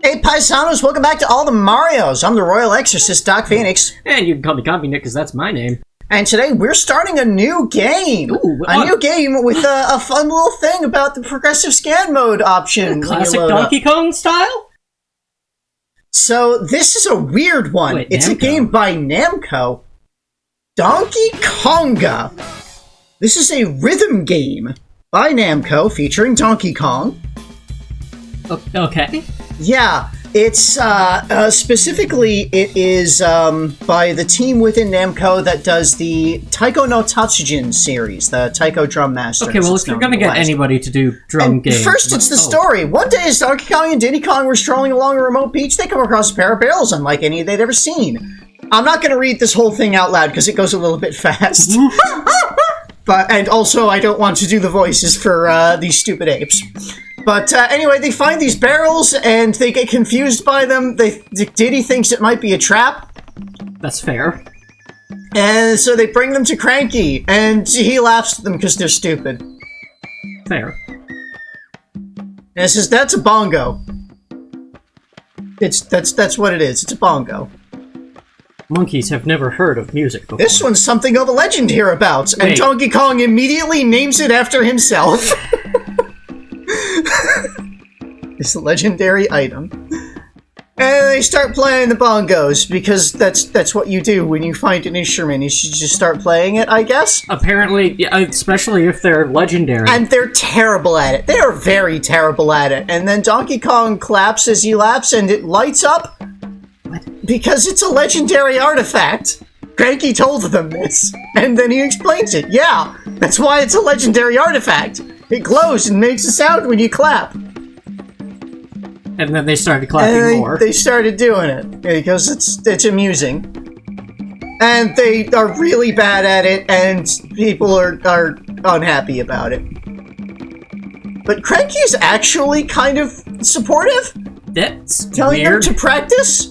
Hey Paisanos, welcome back to All the Marios. I'm the Royal Exorcist, Doc Phoenix. And you can call me Compy Nick, because that's my name. And today we're starting a new game. New game with a fun little thing about the progressive scan mode option. Classic Donkey Kong style? So this is a weird one. Wait, it's Namco? A game by Namco. Donkey Konga. This is a rhythm game by Namco featuring Donkey Kong. Okay. Yeah, it's specifically it is by the team within Namco that does the Taiko no Tatsujin series, the Taiko Drum Master. Okay, well, if you're gonna get anybody to do drum games... First, it's the story. One day, as Donkey Kong and Diddy Kong were strolling along a remote beach, they come across a pair of barrels unlike any they'd ever seen. I'm not gonna read this whole thing out loud, because it goes a little bit fast. And also, I don't want to do the voices for these stupid apes. But anyway, they find these barrels, and they get confused by them. Diddy thinks it might be a trap. That's fair. And so they bring them to Cranky, and he laughs at them because they're stupid. Fair. And says, that's a bongo. That's what it is. It's a bongo. Monkeys have never heard of music before. This one's something of a legend hereabouts, and Wait. Donkey Kong immediately names it after himself. It's a legendary item. And they start playing the bongos, because that's what you do when you find an instrument. You should just start playing it, I guess? Apparently, yeah, especially if they're legendary. And they're terrible at it. They are very terrible at it. And then Donkey Kong claps as he laps, and it lights up. What? Because it's a legendary artifact. Cranky told them this. And then he explains it. Yeah, that's why it's a legendary artifact. It glows and makes a sound when you clap. And then they started clapping more. They started doing it because it's amusing, and they are really bad at it, and people are unhappy about it. But Cranky is actually kind of supportive, That's telling weird. them to practice.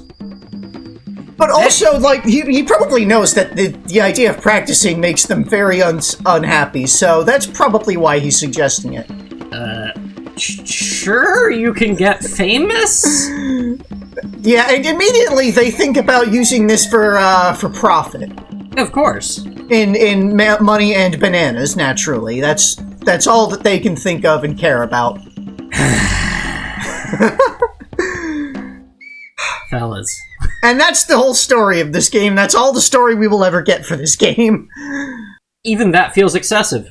But also, like, he probably knows that the idea of practicing makes them very unhappy, so that's probably why he's suggesting it. Sure, you can get famous? Yeah, and immediately they think about using this for profit. Of course. In money and bananas, naturally. That's all that they can think of and care about. Fellas. And that's the whole story of this game. That's all the story we will ever get for this game. Even that feels excessive.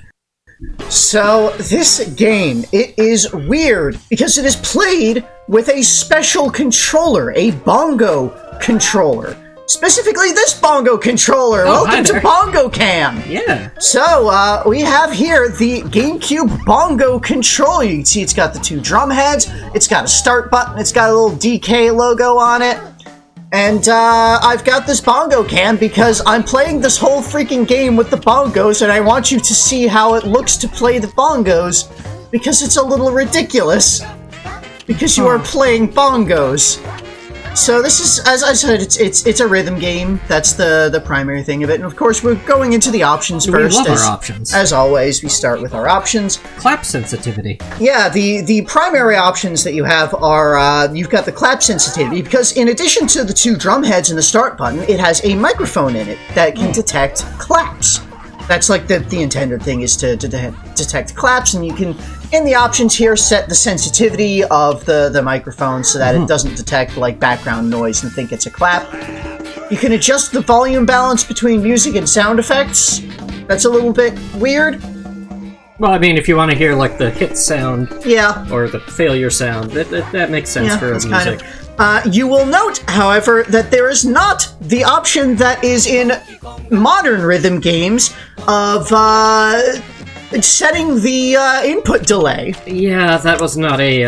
So, this game, it is weird, because it is played with a special controller, a bongo controller. Specifically this bongo controller! Oh, Welcome to Bongo Cam! Yeah. So, we have here the GameCube bongo controller. You can see it's got the two drum heads, it's got a start button, it's got a little DK logo on it. And, I've got this bongo cam because I'm playing this whole freaking game with the bongos, and I want you to see how it looks to play the bongos, because it's a little ridiculous, because you are playing bongos. So this is, as I said, it's a rhythm game. That's the primary thing of it. And of course, we're going into the options first. We love our options. As always, we start with our options. Clap sensitivity. Yeah, the primary options that you have are, you've got the clap sensitivity, because in addition to the two drum heads and the start button, it has a microphone in it that can detect claps. That's like the intended thing, is to detect claps, and you can, in the options here, set the sensitivity of the microphone so that it doesn't detect like background noise and think it's a clap. You can adjust the volume balance between music and sound effects. That's a little bit weird. Well, I mean, if you want to hear, like, the hit sound... Yeah. Or the failure sound, that makes sense for music. Kind of. You will note, however, that there is not the option that is in modern rhythm games of setting the input delay. Yeah, that was not a...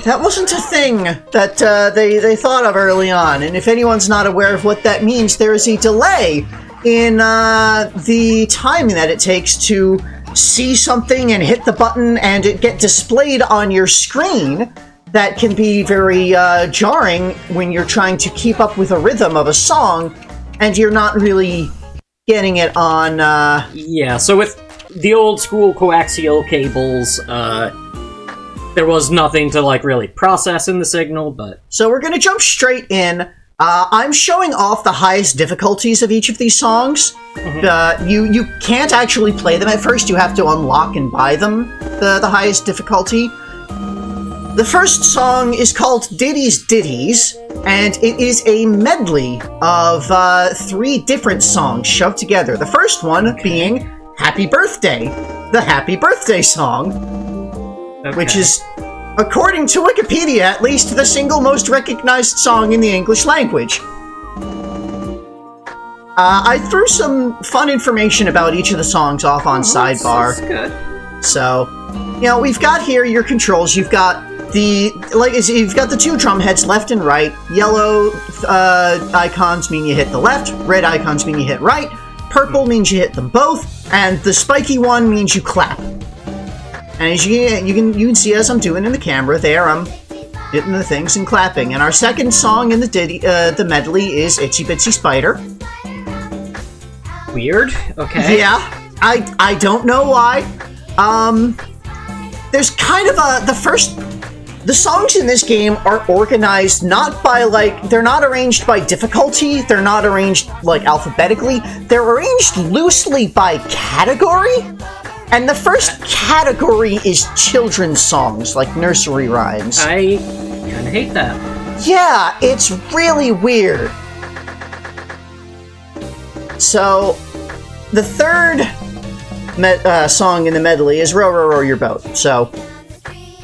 That wasn't a thing that they thought of early on, and if anyone's not aware of what that means, there is a delay in the time that it takes to see something and hit the button and it get displayed on your screen. That can be very jarring when you're trying to keep up with a rhythm of a song and you're not really getting it on... Yeah, so with the old school coaxial cables, there was nothing to, like, really process in the signal, but... So we're gonna jump straight in. I'm showing off the highest difficulties of each of these songs. You can't actually play them at first. You have to unlock and buy them, the highest difficulty. The first song is called Ditties, and it is a medley of 3 different songs shoved together. The first one being Happy Birthday, the Happy Birthday song, which is, according to Wikipedia, at least the single most recognized song in the English language. I threw some fun information about each of the songs off on Sidebar. That's good. So, we've got here your controls. You've got you've got the 2 drum heads left and right. Yellow icons mean you hit the left. Red icons mean you hit right. Purple means you hit them both. And the spiky one means you clap. And as you can see as I'm doing in the camera there, I'm hitting the things and clapping. And our second song in the medley is Itsy Bitsy Spider. Weird. Okay. Yeah, I don't know why. There's kind of the songs in this game are organized not by, they're not arranged by difficulty, they're not arranged, alphabetically, they're arranged loosely by category, and the first category is children's songs, like nursery rhymes. I kinda hate that. Yeah, it's really weird. So, the third song in the medley is Row, Row, Row Your Boat. So,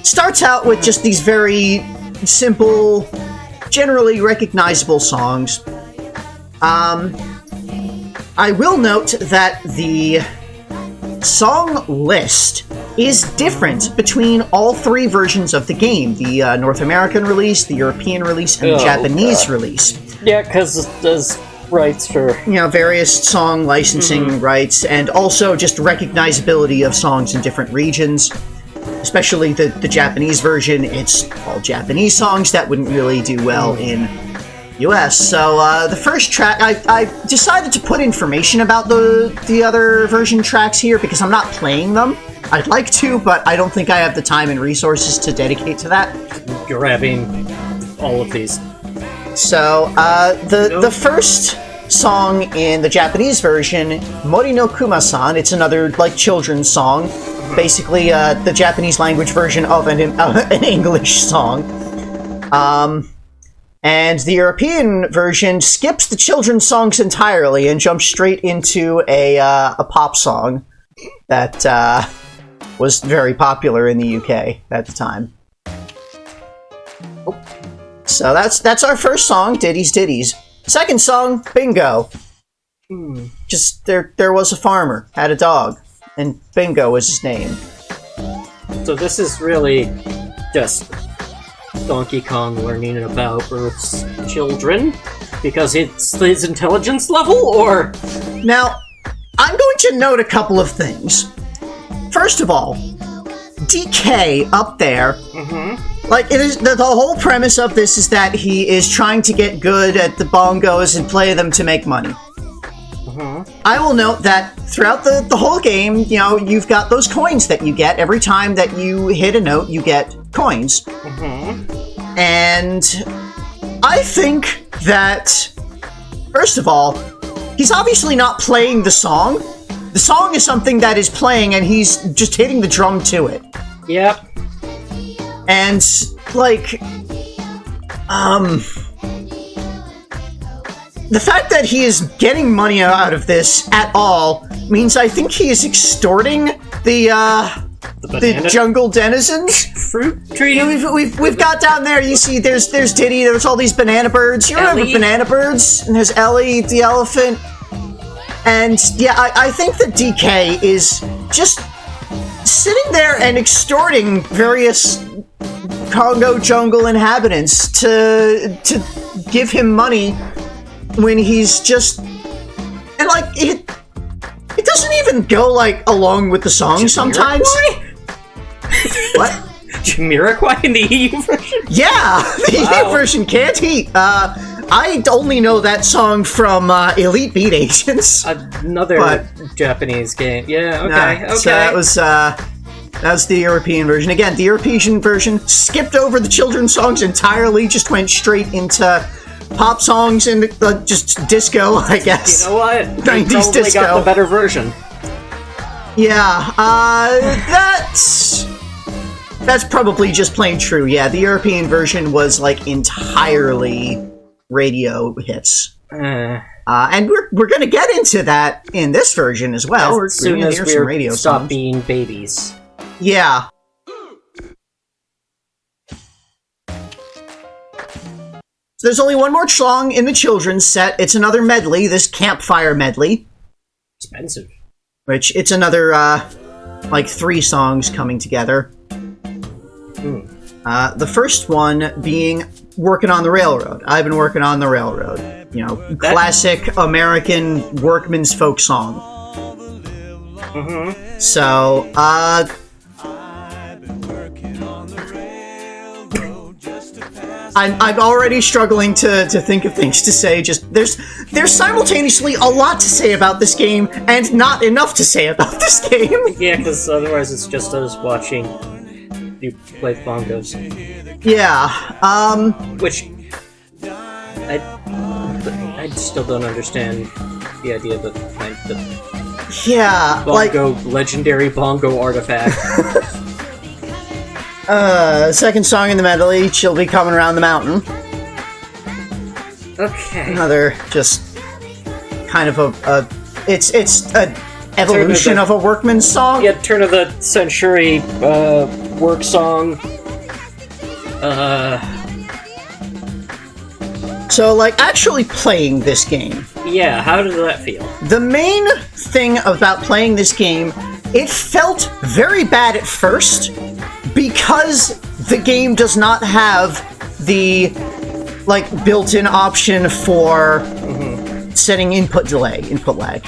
starts out with just these very simple, generally recognizable songs. I will note that the song list is different between all 3 versions of the game. The North American release, the European release, and the Japanese release. Yeah, because there's rights for... various song licensing rights, and also just recognizability of songs in different regions. Especially the Japanese version, it's all Japanese songs that wouldn't really do well in US. So the first track, I decided to put information about the other version tracks here because I'm not playing them. I'd like to, but I don't think I have the time and resources to dedicate to that. Grabbing all of these. So the first song in the Japanese version, Mori no Kuma-san, it's another children's song. Basically, the Japanese language version of an English song. And the European version skips the children's songs entirely and jumps straight into a pop song that was very popular in the UK at the time. So that's our first song, Ditties. Second song, Bingo. Just there was a farmer, had a dog. And Bingo was his name. So this is really just Donkey Kong learning about Earth's children? Because it's his intelligence level, or...? Now, I'm going to note a couple of things. First of all, DK up there, it is the whole premise of this is that he is trying to get good at the bongos and play them to make money. I will note that throughout the whole game, you've got those coins that you get. Every time that you hit a note, you get coins. And I think that, first of all, he's obviously not playing the song. The song is something that is playing, and he's just hitting the drum to it. Yep. And, the fact that he is getting money out of this at all means I think he is extorting the jungle denizens. Fruit tree. We've got down there. You see, there's Diddy. There's all these banana birds. You remember banana birds? And there's Ellie, the elephant. And yeah, I think that DK is just sitting there and extorting various Congo jungle inhabitants to give him money. When he's just... And, it doesn't even go, along with the song sometimes. What? Jamiroquai in the EU version? Yeah! The EU version can't he? I only know that song from Elite Beat Agents. Another Japanese game. Yeah, okay, okay. So that was, That's the European version. Again, the European version skipped over the children's songs entirely, just went straight into pop songs and just disco, I guess. You know what? 90s they probably disco. got the better version. Yeah, that's probably just plain true. Yeah, the European version was like entirely radio hits. And we're gonna get into that in this version as well. As soon as we some radio stop songs. being babies. Yeah. So there's only one more song in the children's set. It's another medley, this Campfire Medley. Expensive. Which, it's another, like 3 songs coming together. The first one being Working on the Railroad. I've been working on the railroad. You know, classic American workman's folk song. So, I'm already struggling to think of things to say. Just there's simultaneously a lot to say about this game and not enough to say about this game. Yeah, because otherwise it's just us watching you play bongos. Yeah. Which I still don't understand the idea behind the bongo legendary bongo artifact. Second song in the medley, She'll Be Coming Around the Mountain. Okay. Another just kind of it's an evolution of a workman's song. Yeah, turn of the century work song. So, like, actually playing this game. Yeah, how did that feel? The main thing about playing this game, it felt very bad at first because the game does not have the, like, built-in option for setting input lag.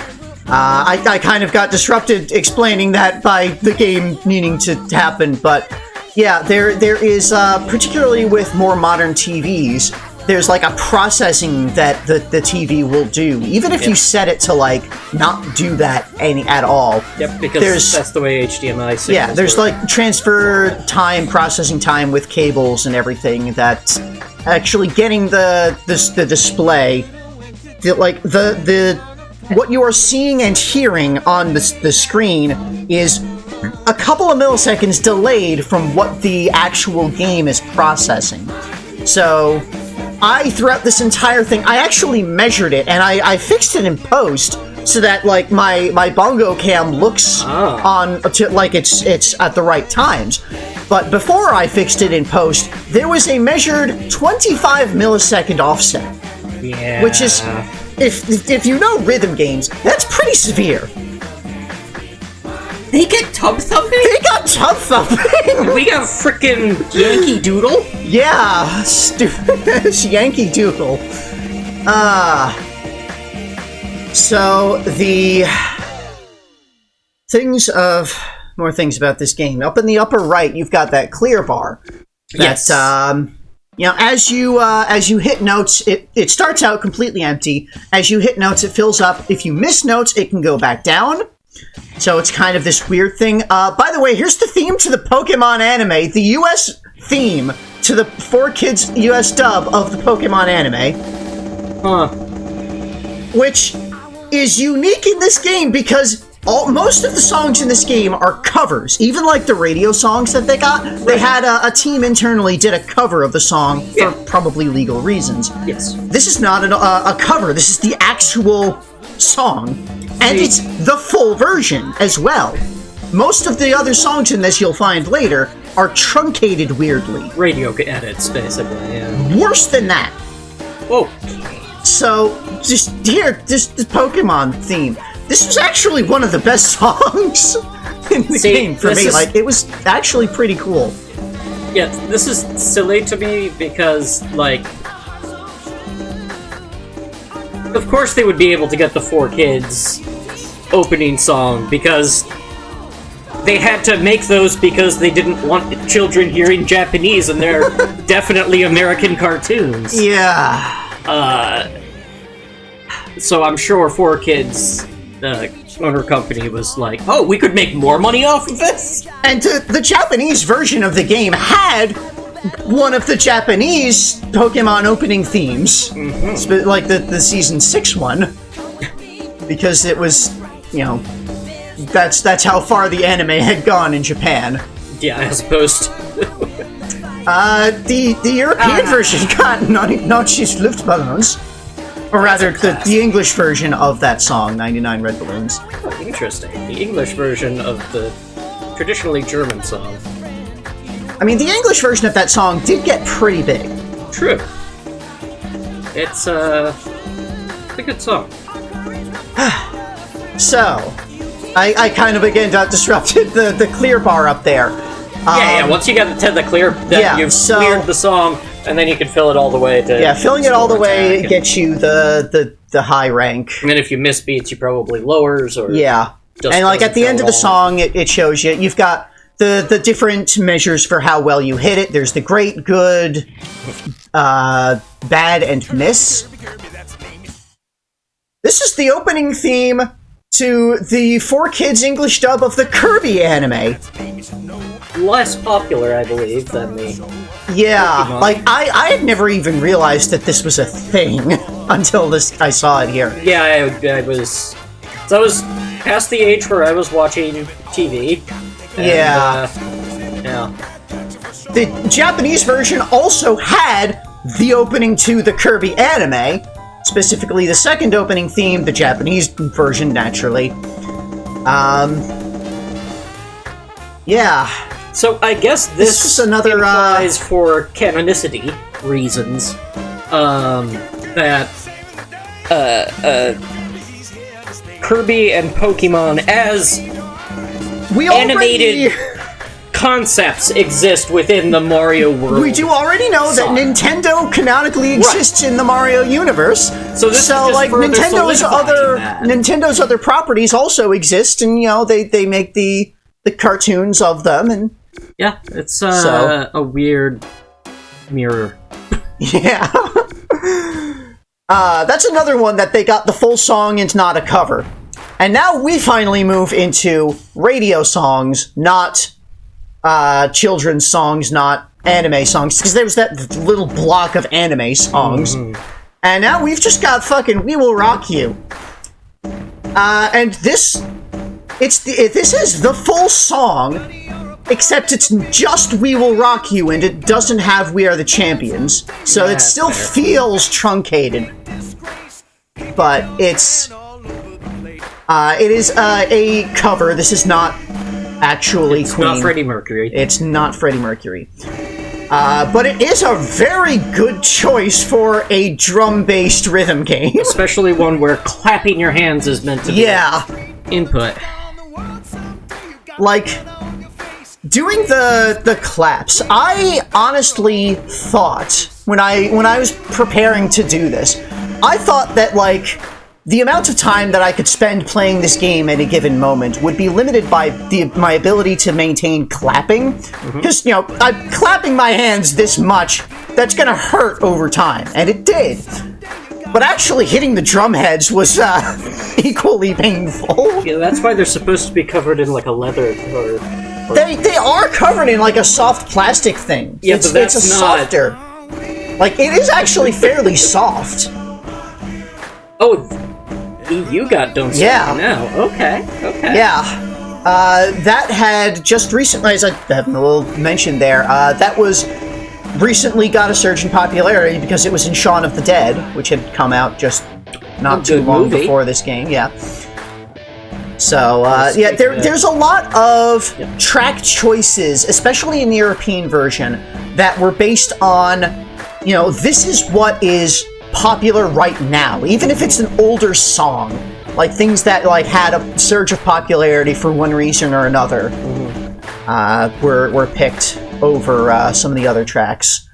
I kind of got disrupted explaining that by the game needing to happen, but yeah, there is, particularly with more modern TVs, there's like a processing that the TV will do, even if you set it to like not do that at all. Yep, because that's the way HDMI signals Yeah, there's work. like transfer time, processing time with cables and everything that actually getting the display, the what you are seeing and hearing on the screen is a couple of milliseconds delayed from what the actual game is processing. So throughout this entire thing, I actually measured it, and I fixed it in post so that, like, my bongo cam looks like it's at the right times. But before I fixed it in post, there was a measured 25 millisecond offset. Yeah. Which is, if you know rhythm games, that's pretty severe. They get tub thumping? They got tub thumping! We got frickin' Yankee Doodle? Yeah, stupid Yankee Doodle. So the more things about this game. Up in the upper right, you've got that clear bar. Yes. You know, as you hit notes, it starts out completely empty. As you hit notes, it fills up. If you miss notes, it can go back down. So it's kind of this weird thing. By the way, here's the theme to the Pokemon anime, the US theme to the 4Kids US dub of the Pokemon anime. Which is unique in this game because most of the songs in this game are covers. Even like the radio songs that they got, they had a team internally did a cover of the song for probably legal reasons. Yes. This is not a cover. This is the actual song. And it's the full version as well. Most of the other songs in this you'll find later are truncated weirdly. Radio edits, basically, yeah. Worse than that. Whoa. So, just here, this Pokemon theme. This was actually one of the best songs in the game for me. Like, it was actually pretty cool. Yeah, this is silly to me because, like, of course they would be able to get the 4Kids opening song because they had to make those because they didn't want children hearing Japanese and they're definitely American cartoons. Yeah. So I'm sure 4Kids owner company was like, oh, we could make more money off of this? And the Japanese version of the game had one of the Japanese Pokemon opening themes. Mm-hmm. Like the Season 6 one. Because it was, that's how far the anime had gone in Japan. Yeah, as opposed to... the European version got Naughty's Luftballons. Or rather, the English version of that song, 99 Red Balloons. Oh, interesting. The English version of the traditionally German song. I mean, the English version of that song did get pretty big. True. It's a good song. So, I kind of again got disrupted the clear bar up there. Yeah, once you get to the clear, then you've cleared the song, and then you can fill it all the way to... Yeah, filling it all the way gets you the high rank. And then if you miss beats, you probably lowers, or... Yeah. And like at the end of the song, it shows you, you've got the different measures for how well you hit it. There's the great, good, bad, and miss. This is the opening theme to the 4Kids English dub of the Kirby anime. Less popular, I believe, than the... Yeah, Pokemon. like, I had never even realized that this was a thing until I saw it here. Yeah, I was past the age where I was watching TV. And, yeah. The Japanese version also had the opening to the Kirby anime, specifically the second opening theme, the Japanese version, naturally. Yeah. So I guess this is another implies for canonicity reasons that Kirby and Pokemon as animated concepts exist within the Mario world. We do already know that Nintendo canonically exists in the Mario universe. So this like Nintendo's other properties also exist, and they make the cartoons of them, and yeah, it's a weird mirror. Yeah. That's another one that they got the full song and not a cover. And now we finally move into radio songs, not children's songs, not anime songs, because there was that little block of anime songs. Mm-hmm. And now we've just got fucking We Will Rock You. And this is the full song, except it's just We Will Rock You, and it doesn't have We Are the Champions. So it still feels truncated. But it is a cover. This is not actually It's Queen. not Freddie Mercury. It's not Freddie Mercury. But it is a very good choice for a drum-based rhythm game. Especially one where clapping your hands is meant to be input. Like, doing the claps, I honestly thought, when I was preparing to do this, I thought that, like, the amount of time that I could spend playing this game at a given moment would be limited by my ability to maintain clapping. Because, I'm clapping my hands this much, that's gonna hurt over time, and it did. But actually hitting the drum heads was equally painful. Yeah, that's why they're supposed to be covered in like a leather or They are covered in like a soft plastic thing. Yeah, but that's it's a not... softer. Like, it is actually fairly soft. Oh, you got Don't Stop Me Now. Okay. Yeah. That had just recently, as I mentioned there, that was recently got a surge in popularity because it was in Shaun of the Dead, which had come out just not too long before this game. Yeah. So, there's a lot of track choices, especially in the European version, that were based on, this is what is popular right now, even if it's an older song. Like, things that, like, had a surge of popularity for one reason or another, were picked over some of the other tracks.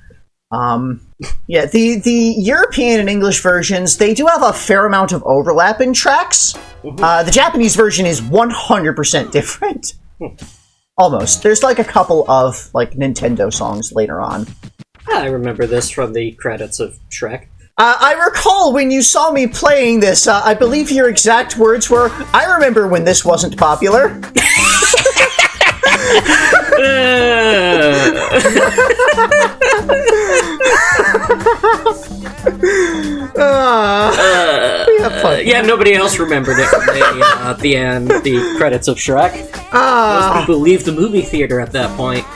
The European and English versions, they do have a fair amount of overlap in tracks. The Japanese version is 100% different. Almost. There's, like, a couple of, like, Nintendo songs later on. I remember this from the credits of Shrek. I recall when you saw me playing this, I believe your exact words were, "I remember when this wasn't popular." Yeah, nobody else remembered it at the end, the credits of Shrek. Most people leave the movie theater at that point.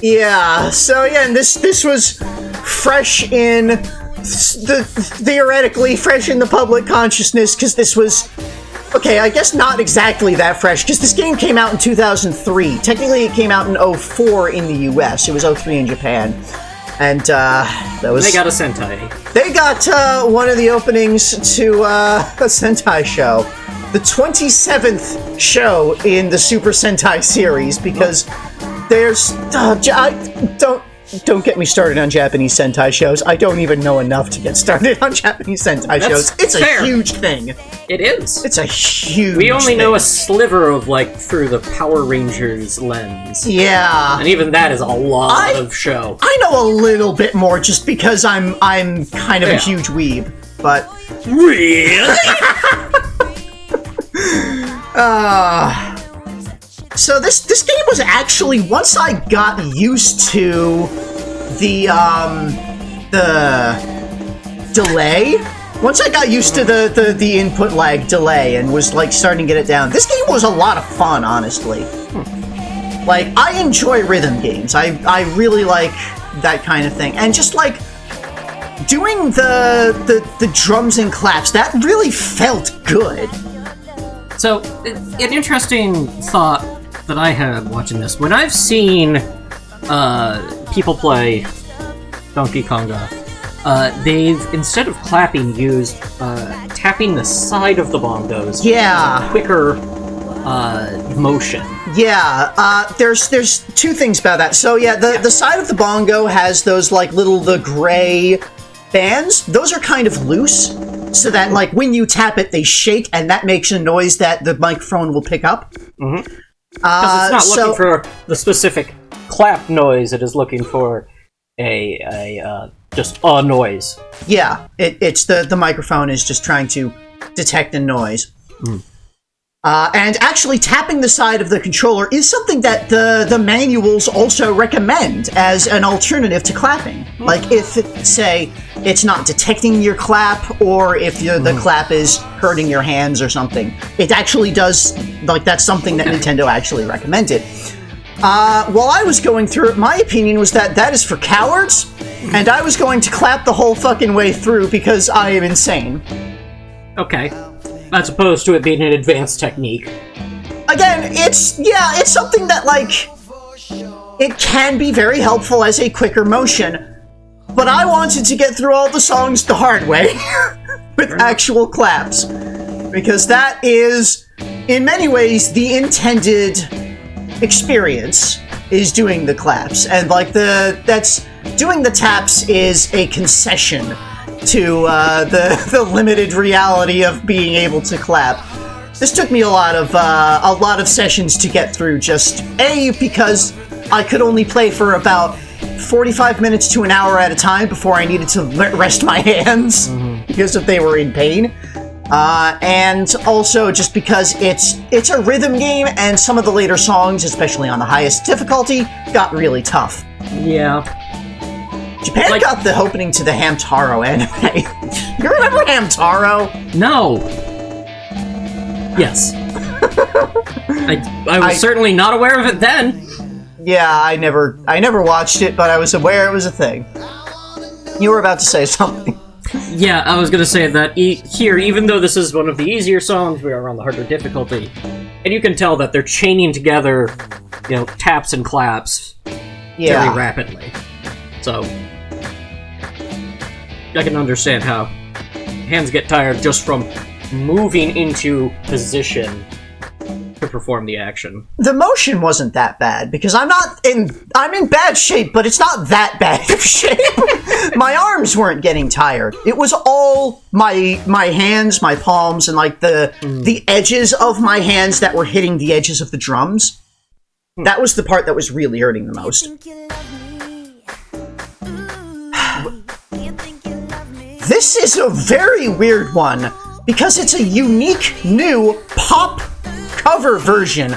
Yeah, so yeah, and this was fresh in theoretically fresh in the public consciousness, because this was, okay, I guess not exactly that fresh, because this game came out in 2003. Technically, it came out in 2004 in the US. It was 2003 in Japan. And, that was... They got a Sentai. They got, one of the openings to, a Sentai show. The 27th show in the Super Sentai series, because there's... Don't get me started on Japanese Sentai shows. I don't even know enough to get started on Japanese Sentai shows. It's fair. A huge thing. It is. It's a huge We only thing. know a sliver of, like, through the Power Rangers lens. Yeah. And even that is a lot of show. I know a little bit more just because I'm kind of a huge weeb, but... Really? So this game was actually, once I got used to the delay, once I got used to the input lag delay and was like starting to get it down, this game was a lot of fun, honestly. Like, I enjoy rhythm games. I really like that kind of thing. And just like doing the drums and claps, that really felt good. So, an interesting thought that I had watching this, when I've seen people play Donkey Konga, they've, instead of clapping, used tapping the side of the bongos. Yeah. Quicker motion. Yeah, there's two things about that. So yeah, the side of the bongo has those like the gray bands. Those are kind of loose, so that like when you tap it, they shake, and that makes a noise that the microphone will pick up. Mm-hmm. Because it's not looking for the specific clap noise; it is looking for a just a noise. Yeah, it's the microphone is just trying to detect a noise. Mm. And actually, tapping the side of the controller is something that the manuals also recommend as an alternative to clapping. Like, if, say, it's not detecting your clap, or if the clap is hurting your hands or something, it actually does, like, that's something that Nintendo actually recommended. While I was going through it, my opinion was that is for cowards, and I was going to clap the whole fucking way through because I am insane. Okay. As opposed to it being an advanced technique. Again, it's something that, like, it can be very helpful as a quicker motion, but I wanted to get through all the songs the hard way, with actual claps, because that is, in many ways, the intended experience, is doing the claps, and, like, doing the taps is a concession to the limited reality of being able to clap. This took me a lot of sessions to get through, just because I could only play for about 45 minutes to an hour at a time before I needed to rest my hands because if they were in pain, and also just because it's a rhythm game, and some of the later songs, especially on the highest difficulty, got really tough. Yeah. Japan got the opening to the Hamtaro anime. You remember Hamtaro? No. Yes. I was certainly not aware of it then. Yeah, I never watched it, but I was aware it was a thing. You were about to say something. Yeah, I was gonna say that here, even though this is one of the easier songs, we are on the harder difficulty, and you can tell that they're chaining together, taps and claps very rapidly. So, I can understand how hands get tired just from moving into position to perform the action. The motion wasn't that bad, because I'm in bad shape, but it's not that bad of shape. My arms weren't getting tired. It was all my hands, my palms, and like the edges of my hands that were hitting the edges of the drums. That was the part that was really hurting the most. this is a very weird one, because it's a unique new pop cover version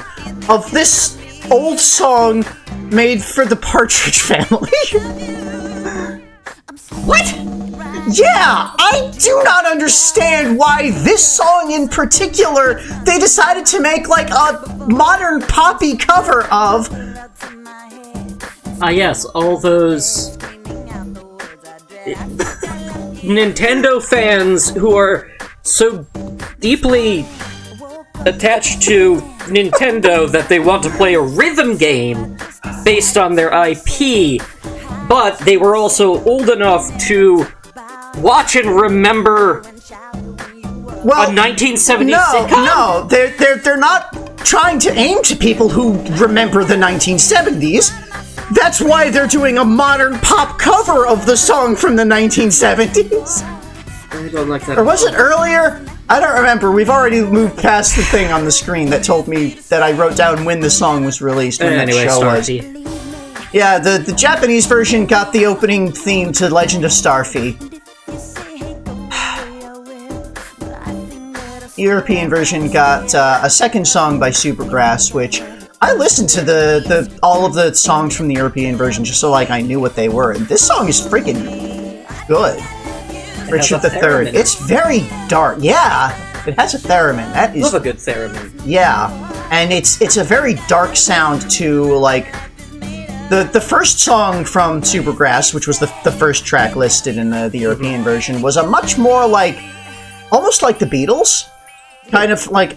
of this old song made for the Partridge Family. What? Yeah, I do not understand why this song in particular they decided to make like a modern poppy cover of. Yes, all those Nintendo fans who are so deeply attached to Nintendo that they want to play a rhythm game based on their IP, but they were also old enough to watch and remember a 1970s sitcom? No, they're not trying to aim to people who remember the 1970s. That's why they're doing a modern pop cover of the song from the 1970s. I don't like that. Or was it earlier? I don't remember. We've already moved past the thing on the screen that told me that I wrote down when the song was released, when that show was. Yeah, the Japanese version got the opening theme to Legend of Starfy. The European version got a second song by Supergrass, which I listened to all of the songs from the European version just so like I knew what they were, and this song is freaking good. Richard III. It's very dark. Yeah, it has a theremin. That is. Love a good theremin. Yeah, and it's a very dark sound to like the first song from Supergrass, which was the first track listed in the European version, was a much more like almost like the Beatles. Kind of like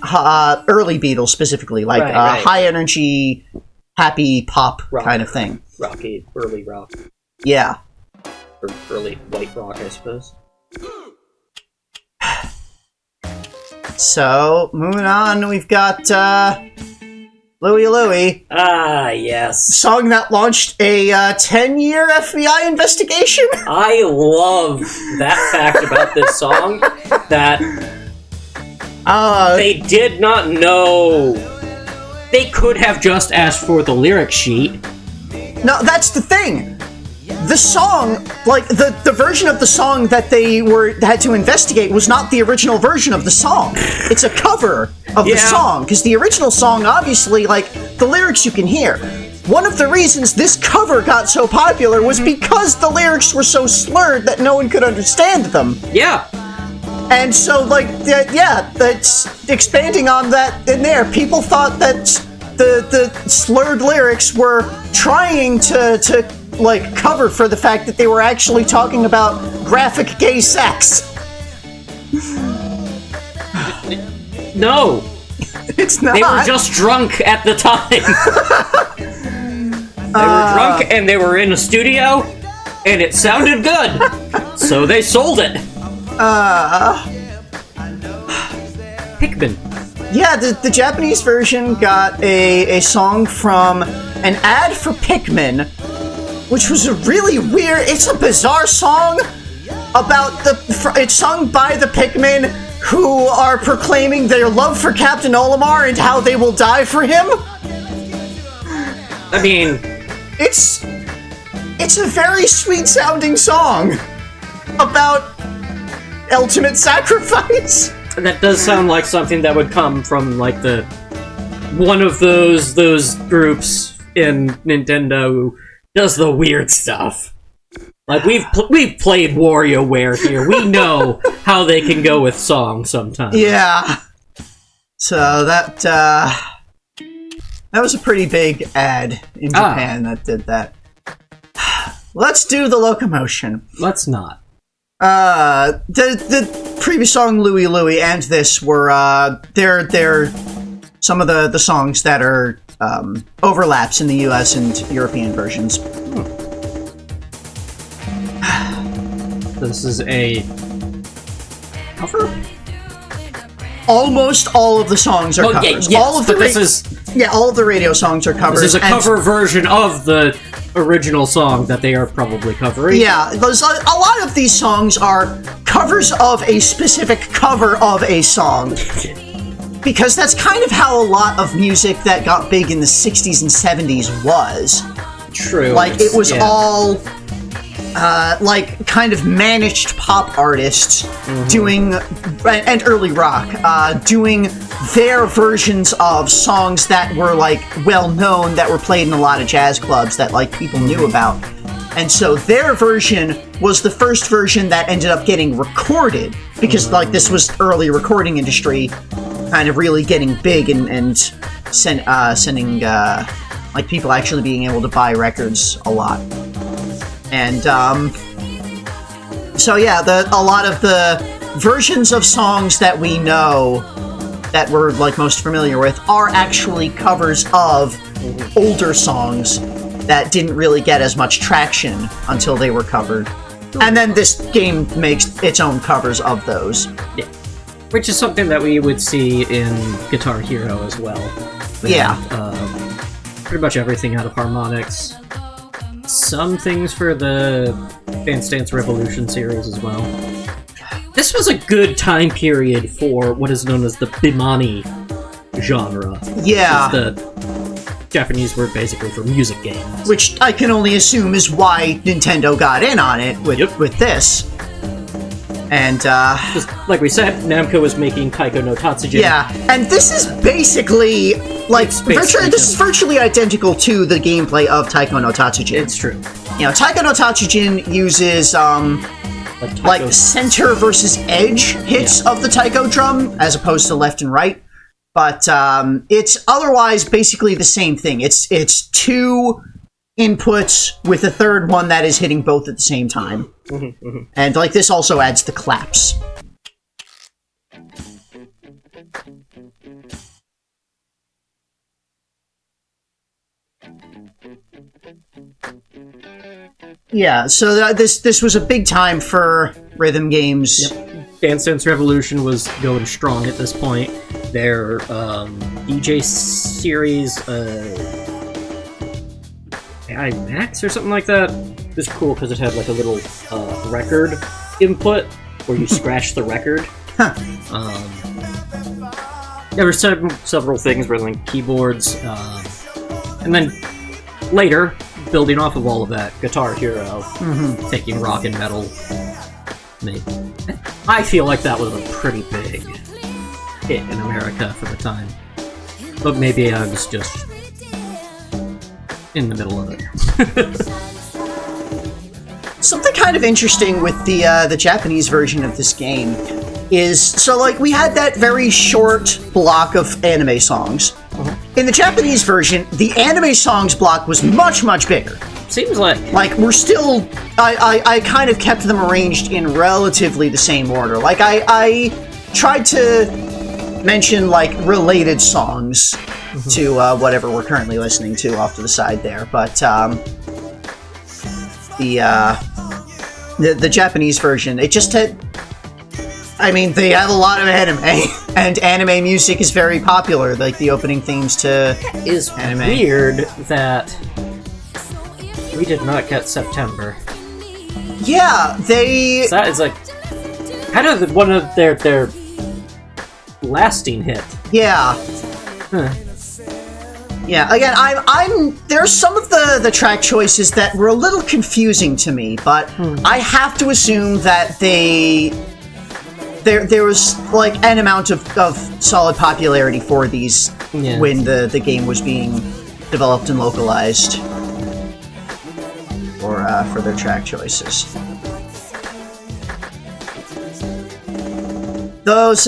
early Beatles specifically, like high energy, happy pop rock, kind of thing. Rocky, early rock. Yeah. Or early white rock, I suppose. So, moving on, we've got Louie Louie. Ah, yes. Song that launched a 10-year FBI investigation. I love that fact about this song, that they did not know. They could have just asked for the lyric sheet. No, that's the thing. The song, like, the version of the song that they had to investigate was not the original version of the song. It's a cover of the song, because the original song, obviously, like, the lyrics you can hear. One of the reasons this cover got so popular was because the lyrics were so slurred that no one could understand them. Yeah. And so, like, that's expanding on that in there. People thought that the slurred lyrics were trying to like, cover for the fact that they were actually talking about graphic gay sex. No. It's not. They were just drunk at the time. They were drunk and they were in a studio and it sounded good. So they sold it. Pikmin. Yeah, the Japanese version got a song from an ad for Pikmin, which was a really weird, it's a bizarre song about it's sung by the Pikmin who are proclaiming their love for Captain Olimar and how they will die for him. I mean, it's a very sweet sounding song about ultimate sacrifice. That does sound like something that would come from like one of those groups in Nintendo who does the weird stuff. Like we've played WarioWare here. We know how they can go with songs sometimes. Yeah. So that was a pretty big ad in Japan that did that. Let's do the Loco-Motion. Let's not. The previous song Louie Louie and this were they're some of the songs that are overlaps in the US and European versions. This is a cover? Almost all of the songs are covers. Yeah, all of the radio songs are covers. This is a cover version of the original song that they are probably covering. Yeah, a lot of these songs are covers of a specific cover of a song. Because that's kind of how a lot of music that got big in the 60s and 70s was. True. Like, it was all like kind of managed pop artists doing, and early rock, doing their versions of songs that were like well known, that were played in a lot of jazz clubs that like people knew about. And so their version was the first version that ended up getting recorded, because like this was early recording industry kind of really getting big and sending like people actually being able to buy records a lot. And so yeah, a lot of the versions of songs that we know that we're like most familiar with are actually covers of older songs that didn't really get as much traction until they were covered. And then this game makes its own covers of those. Yeah. Which is something that we would see in Guitar Hero as well. Yeah. Pretty much everything out of Harmonix. Some things for the Dance Dance Revolution series as well. This was a good time period for what is known as the Bimani genre. Yeah. The Japanese word basically for music games. Which I can only assume is why Nintendo got in on it with this. And, just like we said, Namco was making Taiko no Tatsujin. Yeah, and this is basically, like, this is virtually identical to the gameplay of Taiko no Tatsujin. It's true. You know, Taiko no Tatsujin uses, like center versus edge hits of the taiko drum, as opposed to left and right. But it's otherwise basically the same thing. It's two inputs with a third one that is hitting both at the same time. And like this also adds the claps. Yeah, so this was a big time for rhythm games. Yep. Dance Dance Revolution was going strong at this point. Their DJ series, AI Max or something like that, was cool because it had like a little record input where you scratch the record. There were several things where like keyboards, and then later, building off of all of that, Guitar Hero, taking rock and metal. I feel like that was a pretty big hit in America for the time. But maybe I was just in the middle of it. Something kind of interesting with the Japanese version of this game is, so like we had that very short block of anime songs. In the Japanese version, the anime songs block was much, much bigger. Seems like. Like, we're still... I kind of kept them arranged in relatively the same order. Like, I tried to mention, like, related songs to whatever we're currently listening to off to the side there. But, the Japanese version, it just had... I mean, they have a lot of anime, and anime music is very popular, like the opening themes to It's anime. Weird that we did not get September. Yeah, they... That is like kind of one of their lasting hit. Yeah. Huh. Yeah, again, I'm there's some of the track choices that were a little confusing to me, but I have to assume that there was like an amount of solid popularity for these when the game was being developed and localized for their track choices. Those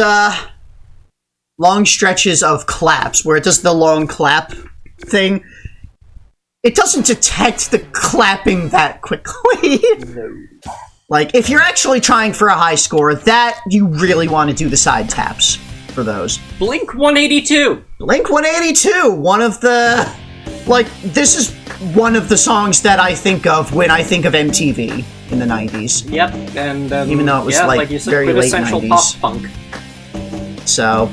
long stretches of claps where it does the long clap thing, it doesn't detect the clapping that quickly. No. Like, if you're actually trying for a high score, that you really want to do the side taps for those. Blink 182! Blink 182! One of the... Like, this is one of the songs that I think of when I think of MTV in the 90s. Yep, and even though it was, like you said, very late 90s. Pop punk. So...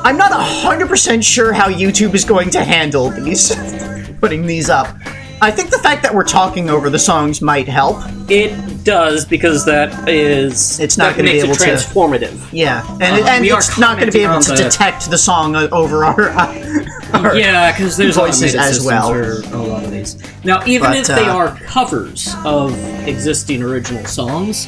I'm not 100% sure how YouTube is going to handle these, putting these up. I think the fact that we're talking over the songs might help. It does, because that is... It's not going to be able to... transformative. Yeah, and it's not going to be able to detect the song over our yeah, because there's voices as well. For a lot of these. Now, even if they are covers of existing original songs,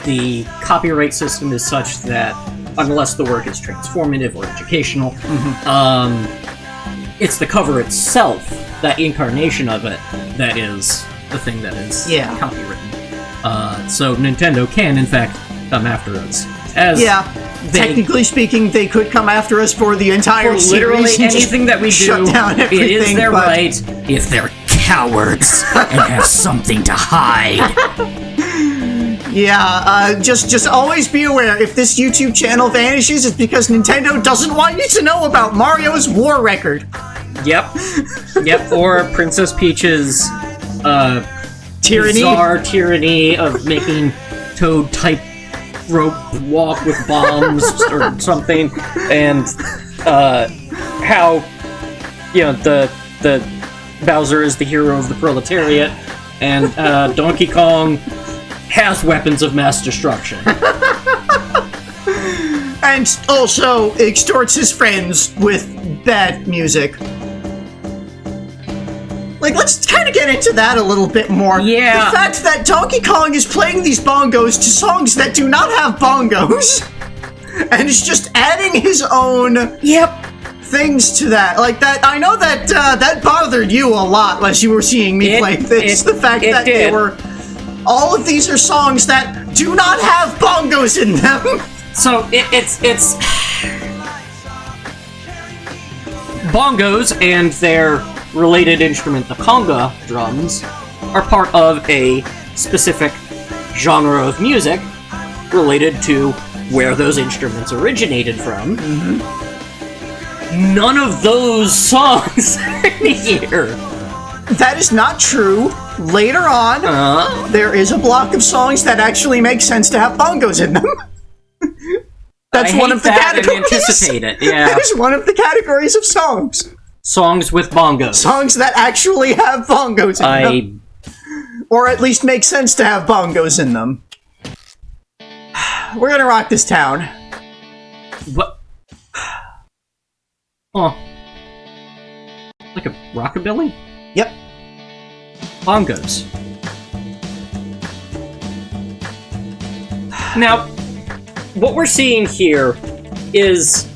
the copyright system is such that unless the work is transformative or educational, it's the cover itself, that incarnation of it, that is the thing that is copywritten. So Nintendo can, in fact, come after us. Technically speaking, they could come after us for the entire series. Literally anything that we do, it is their right if they're cowards and have something to hide. Just always be aware, if this YouTube channel vanishes, it's because Nintendo doesn't want you to know about Mario's war record. Yep, or Princess Peach's bizarre tyranny of making Toad-type rope walk with bombs or something, and how, the Bowser is the hero of the proletariat, and Donkey Kong has weapons of mass destruction. And also extorts his friends with bad music. Like, let's kind of get into that a little bit more. Yeah. The fact that Donkey Kong is playing these bongos to songs that do not have bongos, and is just adding his own things to that. Like, that, I know that that bothered you a lot as you were seeing me play this. The fact that they were... All of these are songs that do not have bongos in them. So, it's... Bongos and their related instrument, the conga drums, are part of a specific genre of music related to where those instruments originated from. None of those songs are here. That is not true. Later on, there is a block of songs that actually make sense to have bongos in them. That's one of the categories. Anticipate it. Yeah. That is one of the categories of songs. Songs with bongos. Songs that actually have bongos in them. Or at least make sense to have bongos in them. We're gonna rock this town. What? Oh. Like a rockabilly? Yep. Bongos. Now, what we're seeing here is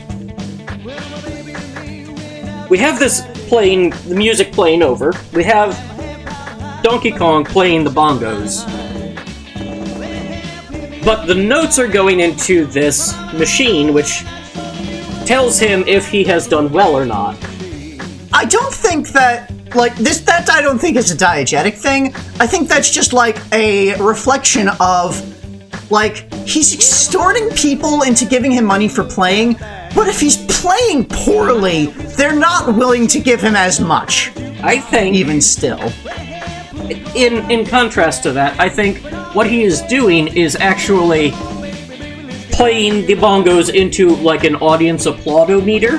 we have this playing, the music playing over. We have Donkey Kong playing the bongos. But the notes are going into this machine, which tells him if he has done well or not. I don't think that, like, that I don't think is a diegetic thing. I think that's just, like, a reflection of, like, he's extorting people into giving him money for playing, but if he's playing poorly, they're not willing to give him as much. I think... Even still. In contrast to that, I think what he is doing is actually playing the bongos into, like, an audience applaudometer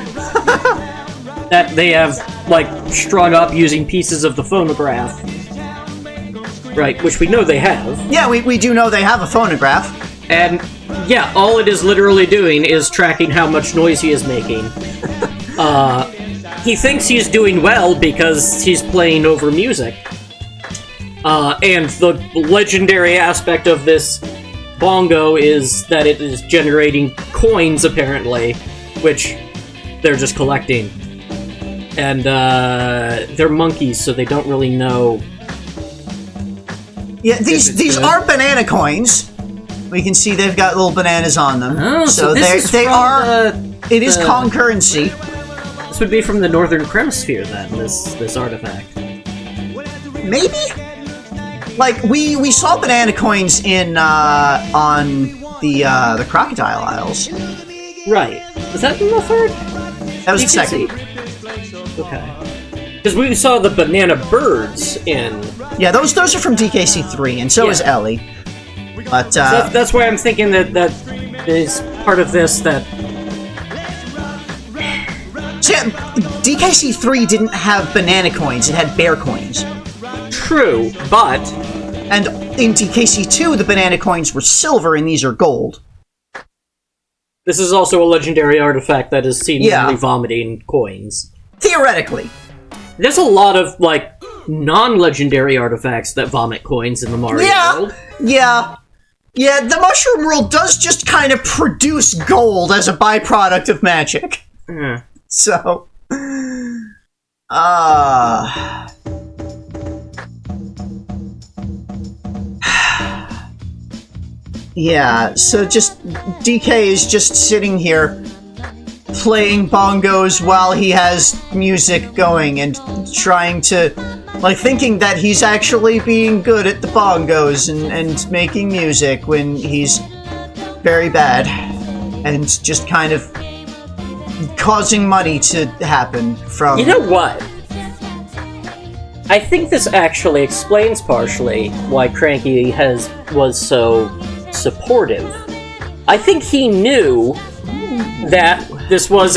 that they have, like, strung up using pieces of the phonograph. Right, which we know they have. Yeah, we do know they have a phonograph. And, yeah, all it is literally doing is tracking how much noise he is making. He thinks he's doing well because he's playing over music. And the legendary aspect of this bongo is that it is generating coins, apparently, which they're just collecting. And, they're monkeys, so they don't really know. Yeah, these are banana coins. We can see they've got little bananas on them. Oh, so it is Kong currency. This would be from the Northern Hemisphere, then, this artifact. Maybe? Like, we saw banana coins in, on the Crocodile Isles. Right. Was that in the third? That was the second. Okay. Because we saw the banana birds in... Yeah, those are from DKC3, and so is Ellie. But, so that's why I'm thinking that is part of this, that... So yeah, DKC3 didn't have banana coins, it had bear coins. True, but... And in DKC2, the banana coins were silver, and these are gold. This is also a legendary artifact that is seemingly vomiting coins. Theoretically. There's a lot of, like, non-legendary artifacts that vomit coins in the Mario world. Yeah, the Mushroom World does just kind of produce gold as a byproduct of magic. So, yeah, so just, DK is just sitting here playing bongos while he has music going and trying to, like, thinking that he's actually being good at the bongos and making music when he's very bad and just kind of causing money to happen from... You know what? I think this actually explains partially why Cranky was so supportive. I think he knew that this was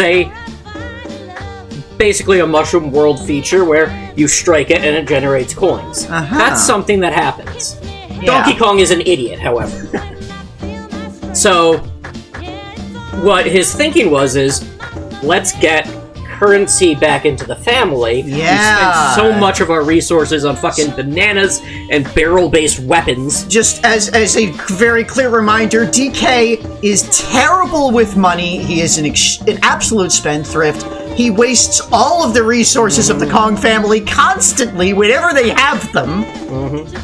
basically a Mushroom World feature where you strike it and it generates coins. That's something that happens. Yeah. Donkey Kong is an idiot, however. So, what his thinking is, let's get currency back into the family. Yeah. We spent so much of our resources on fucking bananas and barrel-based weapons. Just as a very clear reminder, DK is terrible with money. He is an absolute spendthrift. He wastes all of the resources of the Kong family constantly whenever they have them.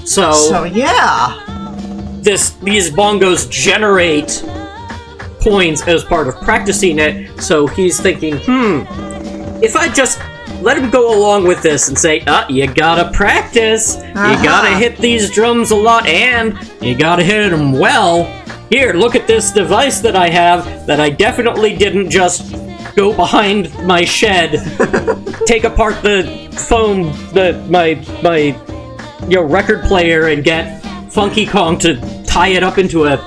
So yeah. These bongos generate coins as part of practicing it, so he's thinking, if I just let him go along with this and say, you gotta practice, you gotta hit these drums a lot, and you gotta hit them well. Here, look at this device that I have that I definitely didn't just go behind my shed, take apart the foam, my record player, and get Funky Kong to tie it up into a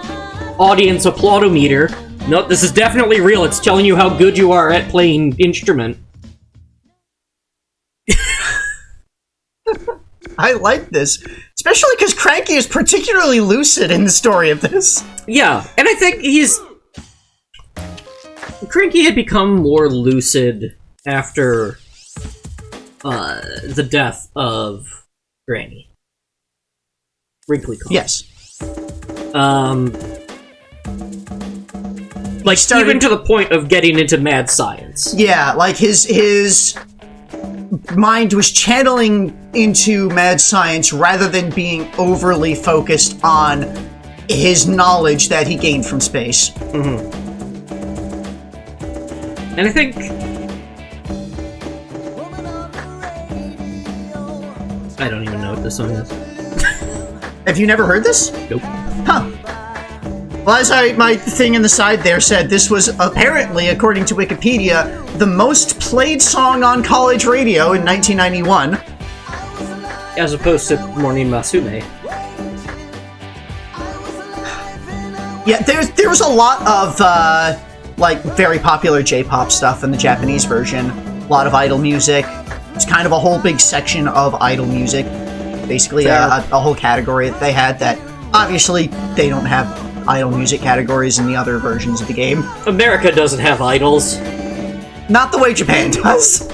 audience applaudometer. No, this is definitely real. It's telling you how good you are at playing instrument. I like this. Especially because Cranky is particularly lucid in the story of this. Yeah, and I think Cranky had become more lucid after the death of Granny. Wrinkly Kong. Yes. Even to the point of getting into mad science. Yeah, like his mind was channeling into mad science rather than being overly focused on his knowledge that he gained from space. And I think... I don't even know what this song is. Have you never heard this? Nope. Huh. Well, as my thing in the side there said, this was apparently, according to Wikipedia, the most played song on college radio in 1991. As opposed to Morning Masume. Yeah, there was a lot of, very popular J-pop stuff in the Japanese version. A lot of idol music. It's kind of a whole big section of idol music. Basically, a whole category that they had that, obviously, they don't have idol music categories in the other versions of the game. America doesn't have idols. Not the way Japan does.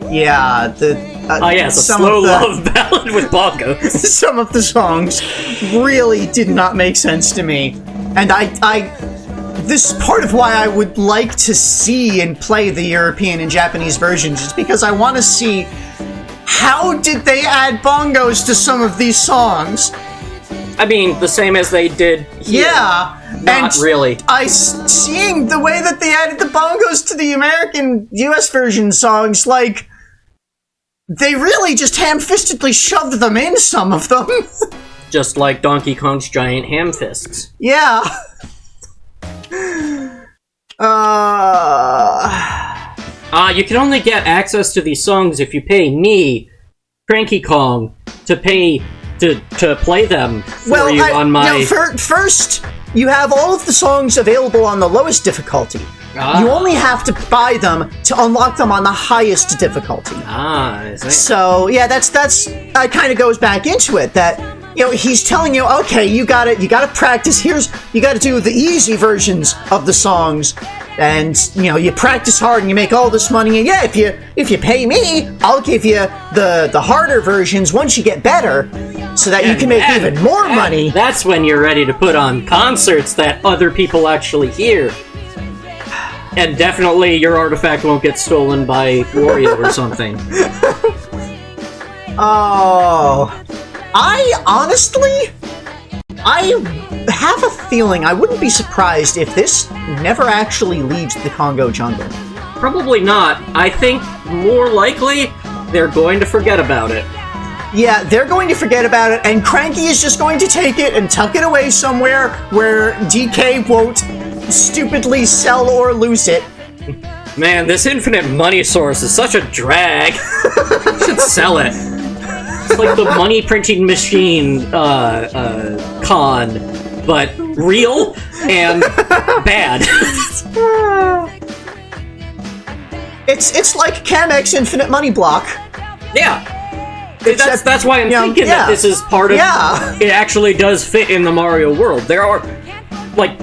Yeah, a slow love ballad with bongos. Some of the songs really did not make sense to me. And this is part of why I would like to see and play the European and Japanese versions, just because I want to see how did they add bongos to some of these songs? I mean, the same as they did here. Yeah. Not really. Seeing the way that they added the bongos to the American US version songs, like, they really just ham-fistedly shoved them in, some of them. Just like Donkey Kong's giant ham fists. Yeah. You can only get access to these songs if you pay me, Cranky Kong, to play them for you on my... First, you have all of the songs available on the lowest difficulty. You only have to buy them to unlock them on the highest difficulty. I see. So, yeah, that's kind of goes back into it, that, he's telling you, okay, you gotta practice, you gotta do the easy versions of the songs, And, you know, you practice hard and you make all this money, and yeah, if you pay me, I'll give you the harder versions once you get better, so that you can make even more money. That's when you're ready to put on concerts that other people actually hear. And definitely your artifact won't get stolen by Wario or something. Oh, I have a feeling I wouldn't be surprised if this never actually leaves the Congo jungle. Probably not. I think more likely they're going to forget about it. Yeah, they're going to forget about it, and Cranky is just going to take it and tuck it away somewhere where DK won't stupidly sell or lose it. Man, this infinite money source is such a drag. Should sell it. It's like the money printing machine con, but real and bad. It's like Kamex Infinite Money Block. Yeah. That's why I'm thinking that this is part of... Yeah. It actually does fit in the Mario world. There are, like...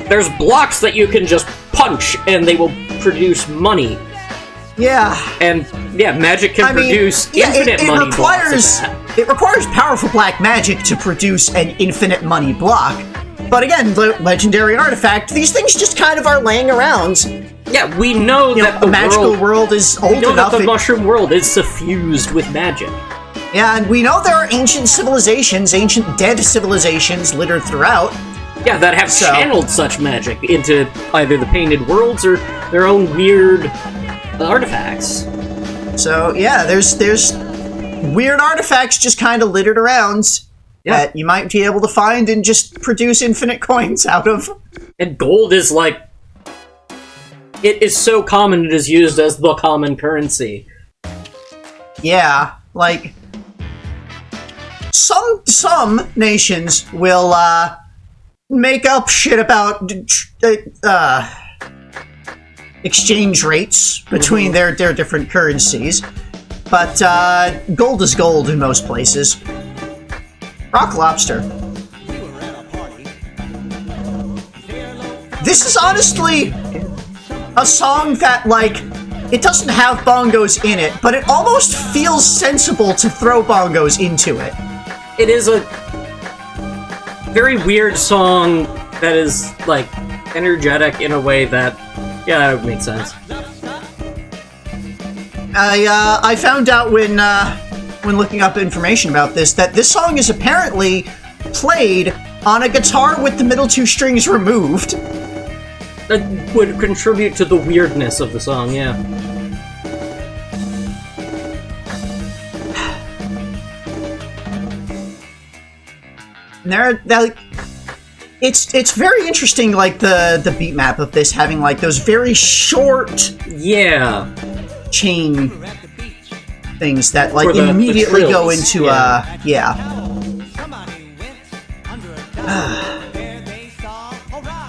There's blocks that you can just punch, and they will produce money. Yeah. And, yeah, magic can produce infinite money blocks. It requires powerful black magic to produce an infinite money block. But again, the legendary artifact, these things just kind of are laying around. Yeah, we know that the magical world is old enough. We know that the mushroom world is suffused with magic. Yeah, and we know there are ancient civilizations, ancient dead civilizations littered throughout. Yeah, that have channeled such magic into either the painted worlds or their own weird artifacts. So, yeah, there's weird artifacts just kind of littered around that you might be able to find and just produce infinite coins out of. And gold is like... It is so common it is used as the common currency. Yeah, like... Some nations will, make up shit about exchange rates between their different currencies, but gold is gold in most places. Rock Lobster. This is honestly a song that, like, it doesn't have bongos in it, but it almost feels sensible to throw bongos into it. It is a very weird song that is, like, energetic in a way that, yeah, that would make sense. I found out when looking up information about this that this song is apparently played on a guitar with the middle two strings removed. That would contribute to the weirdness of the song, yeah. It's very interesting, like the beat map of this having like those very short chain things that like immediately go into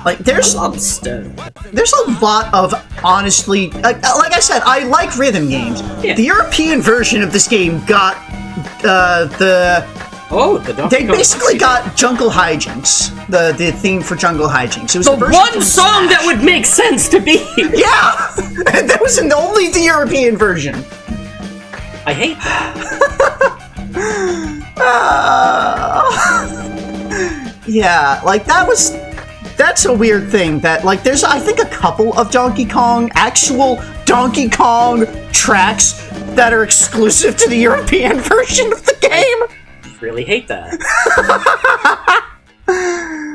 like there's Lobster. There's a lot of honestly like I said, I like rhythm games. Yeah. The European version of this game got they basically got Jungle Hijinks, the theme for Jungle Hijinks. It was the one song that would make sense to be. Yeah, and that was only the European version. I hate that. Yeah, like that's a weird thing that like there's I think a couple of actual Donkey Kong tracks that are exclusive to the European version of the game. Really hate that.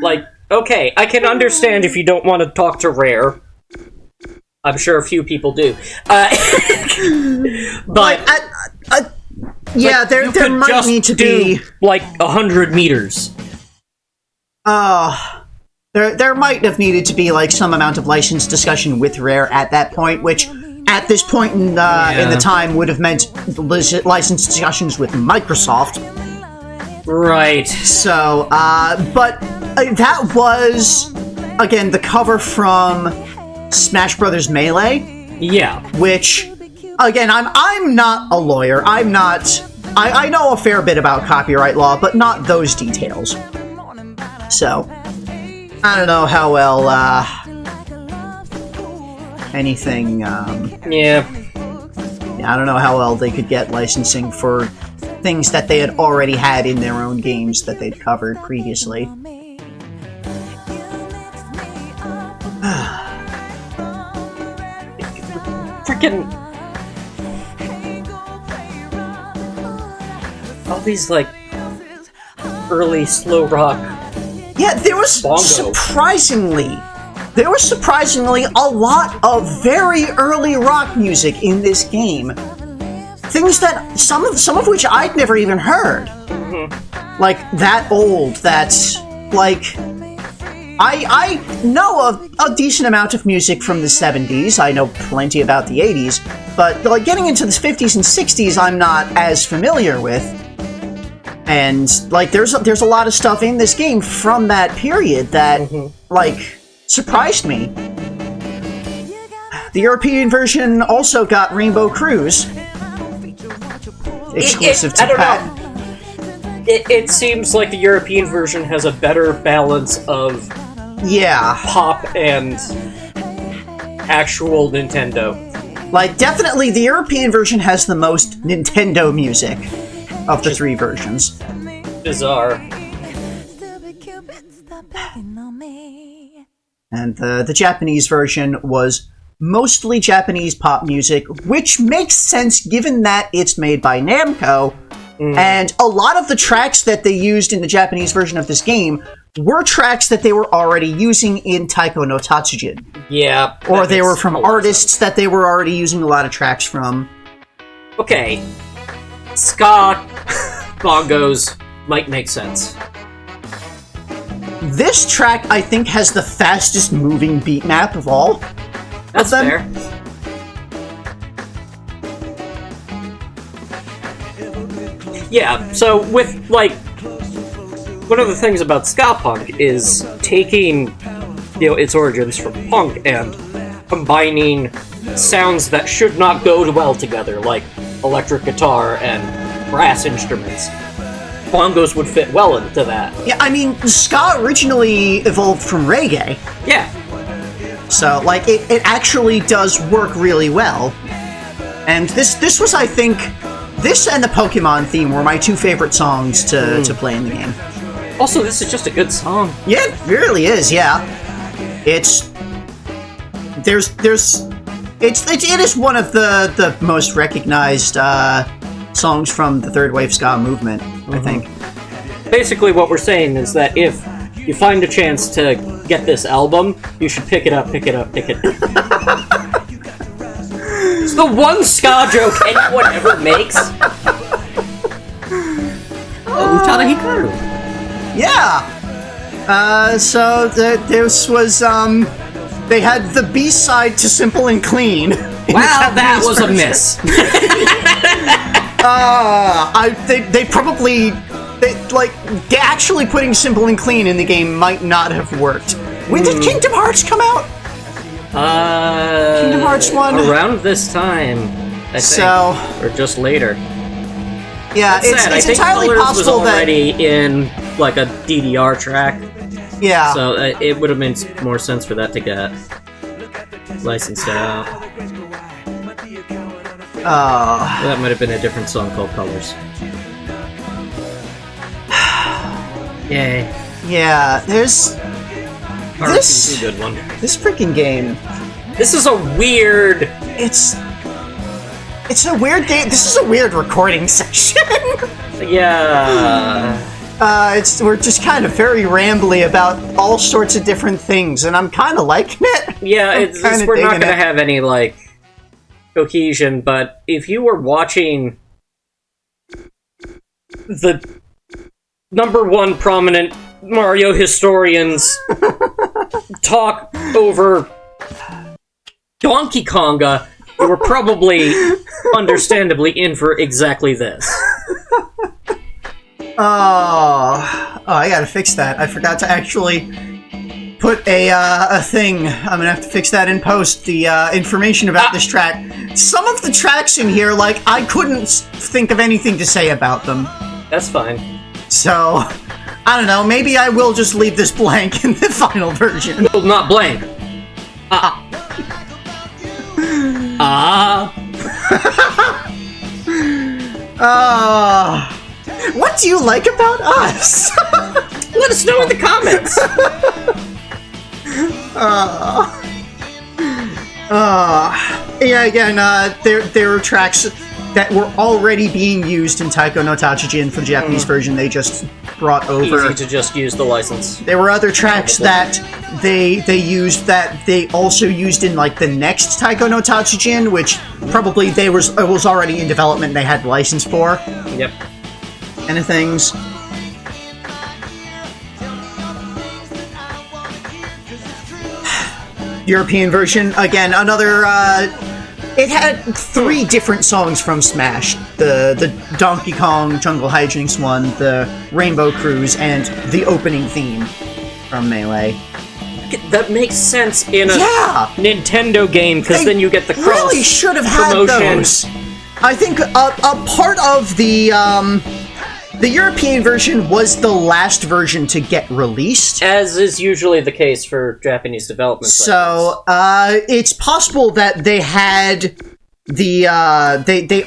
Like, okay, I can understand if you don't want to talk to Rare. I'm sure a few people do. But yeah, there might need to be like 100 meters. There might have needed to be like some amount of license discussion with Rare at that point, which at this point in the time would have meant license discussions with Microsoft. Right. So, but that was again the cover from Smash Brothers Melee. Yeah. Which, again, I'm not a lawyer. I know a fair bit about copyright law, but not those details. So, I don't know how well anything. Yeah. I don't know how well they could get licensing for things that they had already had in their own games that they'd covered previously. Freaking all these like early slow rock. Yeah, there was surprisingly a lot of very early rock music in this game. Things that some of which I'd never even heard. Mm-hmm. Like that old. That's like I know a decent amount of music from the 70s. I know plenty about the 80s, but like getting into the 50s and 60s, I'm not as familiar with. And like there's a lot of stuff in this game from that period that like surprised me. The European version also got Rainbow Cruise, exclusive to Pat. It seems like the European version has a better balance of pop and actual Nintendo. Like, definitely the European version has the most Nintendo music of the three versions. Bizarre. And the Japanese version was mostly Japanese pop music, which makes sense given that it's made by Namco. And a lot of the tracks that they used in the Japanese version of this game were tracks that they were already using in Taiko no Tatsujin. Yeah. Or they were from artists that they were already using a lot of tracks from. Okay. Ska, bongos, might make sense. This track, I think, has the fastest moving beat map of all. That's fair. Yeah, so with, like, one of the things about ska punk is taking, its origins from punk and combining sounds that should not go well together, like electric guitar and brass instruments. Bongos would fit well into that. Yeah, I mean, ska originally evolved from reggae. Yeah. So, like, it actually does work really well. And this was, I think, this and the Pokémon theme were my two favorite songs to play in the game. Also, this is just a good song. Yeah, it really is, yeah. It is one of the most recognized songs from the third wave ska movement, I think. Basically what we're saying is that if you find a chance to get this album, you should pick it up. It's the one ska joke anyone ever makes. Utada Hikaru. Yeah! So this was, they had the B-side to Simple and Clean. Wow, that was a miss. They probably... actually putting Simple and Clean in the game might not have worked. When did Kingdom Hearts come out? Kingdom Hearts 1? Around this time, I think. So... Or just later. Yeah, it's entirely possible was already in, like, a DDR track. Yeah. So it would have made more sense for that to get licensed out. That might have been a different song called Colors. Yay. Yeah, there's... This is a good one. This freaking game... This is a weird... It's a weird game. This is a weird recording session. Yeah. We're just kind of very rambly about all sorts of different things, and I'm kind of liking it. Yeah, we're not going to have any, like, cohesion, but if you were watching the #1 prominent Mario historians talk over Donkey Konga, you were probably, understandably, in for exactly this. Oh, I gotta fix that. I forgot to actually put a thing. I'm gonna have to fix that in post, the information about this track. Some of the tracks in here, like, I couldn't think of anything to say about them. That's fine. So, I don't know, maybe I will just leave this blank in the final version. Well, not blank. What do you like about us? Let us know in the comments. Yeah, again, there are tracks that were already being used in Taiko no Tatsujin for the Japanese version. They just brought over. Easy to just use the license. There were other tracks that they used that they also used in like the next Taiko no Tatsujin, which probably it was already in development. They had license for. Yep. Kind of things. European version, again, another, it had 3 different songs from Smash. The Donkey Kong Jungle Hijinks one, the Rainbow Cruise, and the opening theme from Melee. That makes sense in a Nintendo game, because then you get the cross really should have had promotion. Those. I think a part of the European version was the last version to get released. As is usually the case for Japanese development cycles. So, it's possible that they had they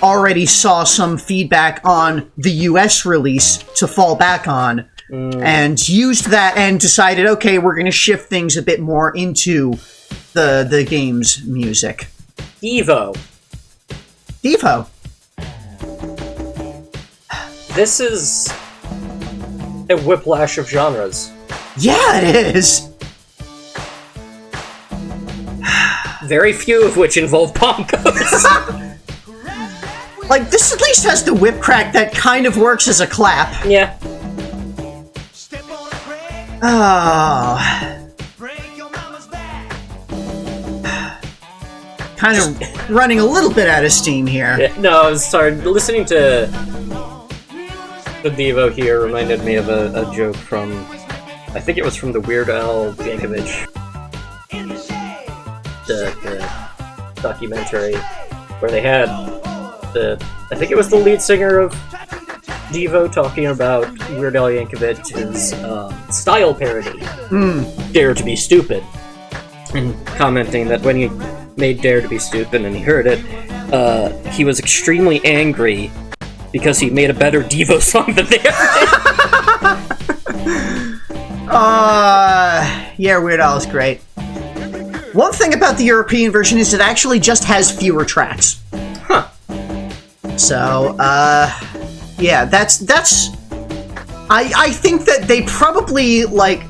already saw some feedback on the US release to fall back on, and used that and decided, okay, we're going to shift things a bit more into the game's music. Devo. This is a whiplash of genres. Yeah, it is. Very few of which involve bongos. Like, this at least has the whip crack that kind of works as a clap. Yeah. Oh. Kind of running a little bit out of steam here. Yeah, no, sorry. Listening to the Devo here reminded me of a joke from, I think it was from the Weird Al Yankovic the documentary, where they had I think it was the lead singer of Devo talking about Weird Al Yankovic's style parody, Dare to Be Stupid, and commenting that when he made Dare to Be Stupid and he heard it, he was extremely angry because he made a better Devo song than they ever did. Yeah, Weird Al is great. One thing about the European version is it actually just has fewer tracks. Huh. So, yeah, that's... I think that they probably, like...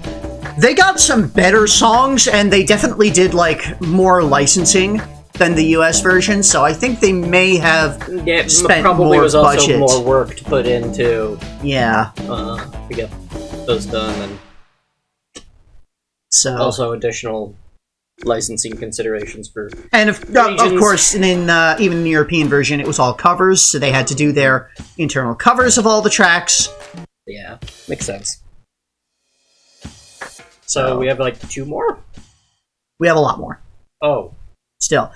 They got some better songs, and they definitely did, like, more licensing than the US version, so I think they may have spent probably more was also budget. more work to put into Yeah. to get those done, and so also additional licensing considerations for and of course, in even in the European version, it was all covers, so they had to do their internal covers of all the tracks. Yeah, makes sense. So we have like 2 more? We have a lot more. Oh. Still.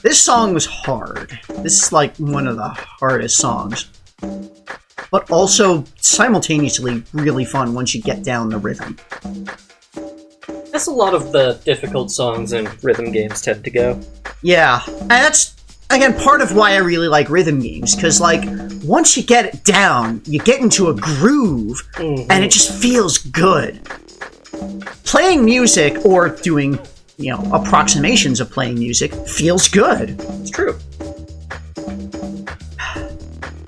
This song was hard. This is like one of the hardest songs. But also simultaneously really fun once you get down the rhythm. That's a lot of the difficult songs in rhythm games tend to go. Yeah, and that's, again, part of why I really like rhythm games, because, like, once you get it down, you get into a groove, and it just feels good. Playing music, or doing, approximations of playing music, feels good. It's true.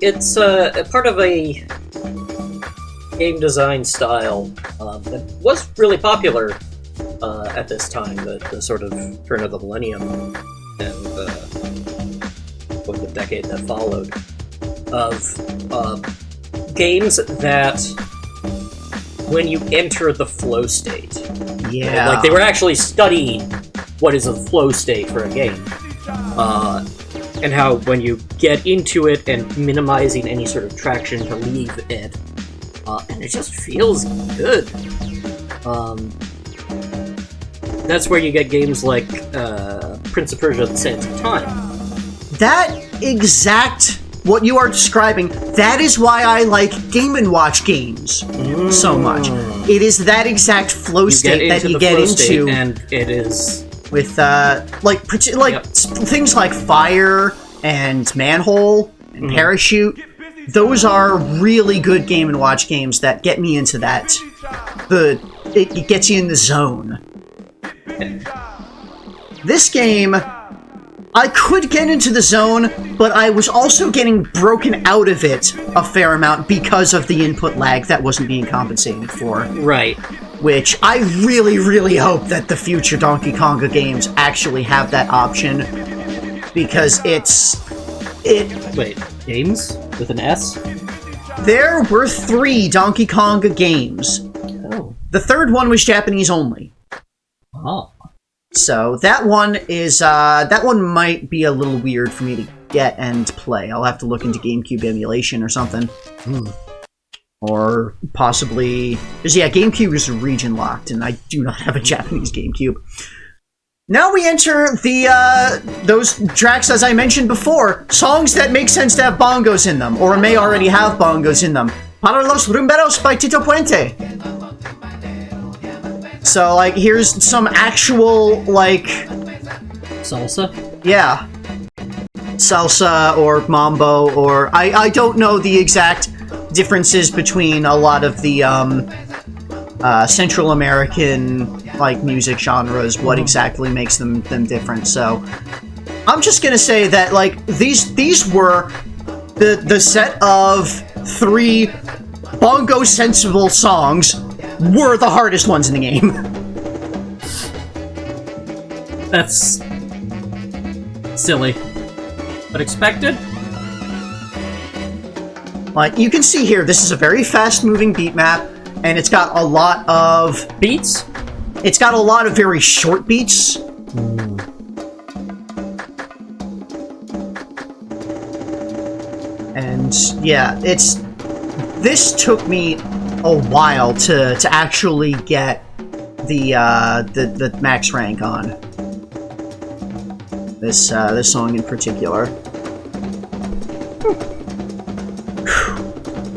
It's part of a game design style that was really popular at this time, the sort of turn of the millennium and the decade that followed, of games that when you enter the flow state, like they were actually studying what is a flow state for a game, and how when you get into it and minimizing any sort of traction to leave it, and it just feels good. That's where you get games like Prince of Persia: The Sands of Time. That exact what you are describing, that is why I like Game & Watch games so much. It is that exact flow state that you get into. And it is... With, things like Fire and Manhole and Parachute. Those are really good Game & Watch games that get me into that. It gets you in the zone. This game, I could get into the zone, but I was also getting broken out of it a fair amount because of the input lag that wasn't being compensated for. Right. Which I really, really hope that the future Donkey Konga games actually have that option, because Wait, games? With an S? There were 3 Donkey Konga games. Oh. The third one was Japanese only. Oh. So that one might be a little weird for me to get and play. I'll have to look into GameCube emulation or something. Or possibly... Because, yeah, GameCube is region-locked, and I do not have a Japanese GameCube. Now we enter those tracks, as I mentioned before, songs that make sense to have bongos in them, or may already have bongos in them. Para Los Rumberos by Tito Puente. So, like, here's some actual, like... Salsa? Yeah. Salsa, or mambo, or... I don't know the exact differences between a lot of the, Central American, like, music genres, what exactly makes them different, so... I'm just gonna say that, like, these were the set of 3 bongo-sensible songs were the hardest ones in the game. That's... silly. But expected? Like, you can see here, this is a very fast-moving beat map, and it's got a lot of... Beats? It's got a lot of very short beats. And, yeah, this took me a while to actually get the max rank on. This song in particular.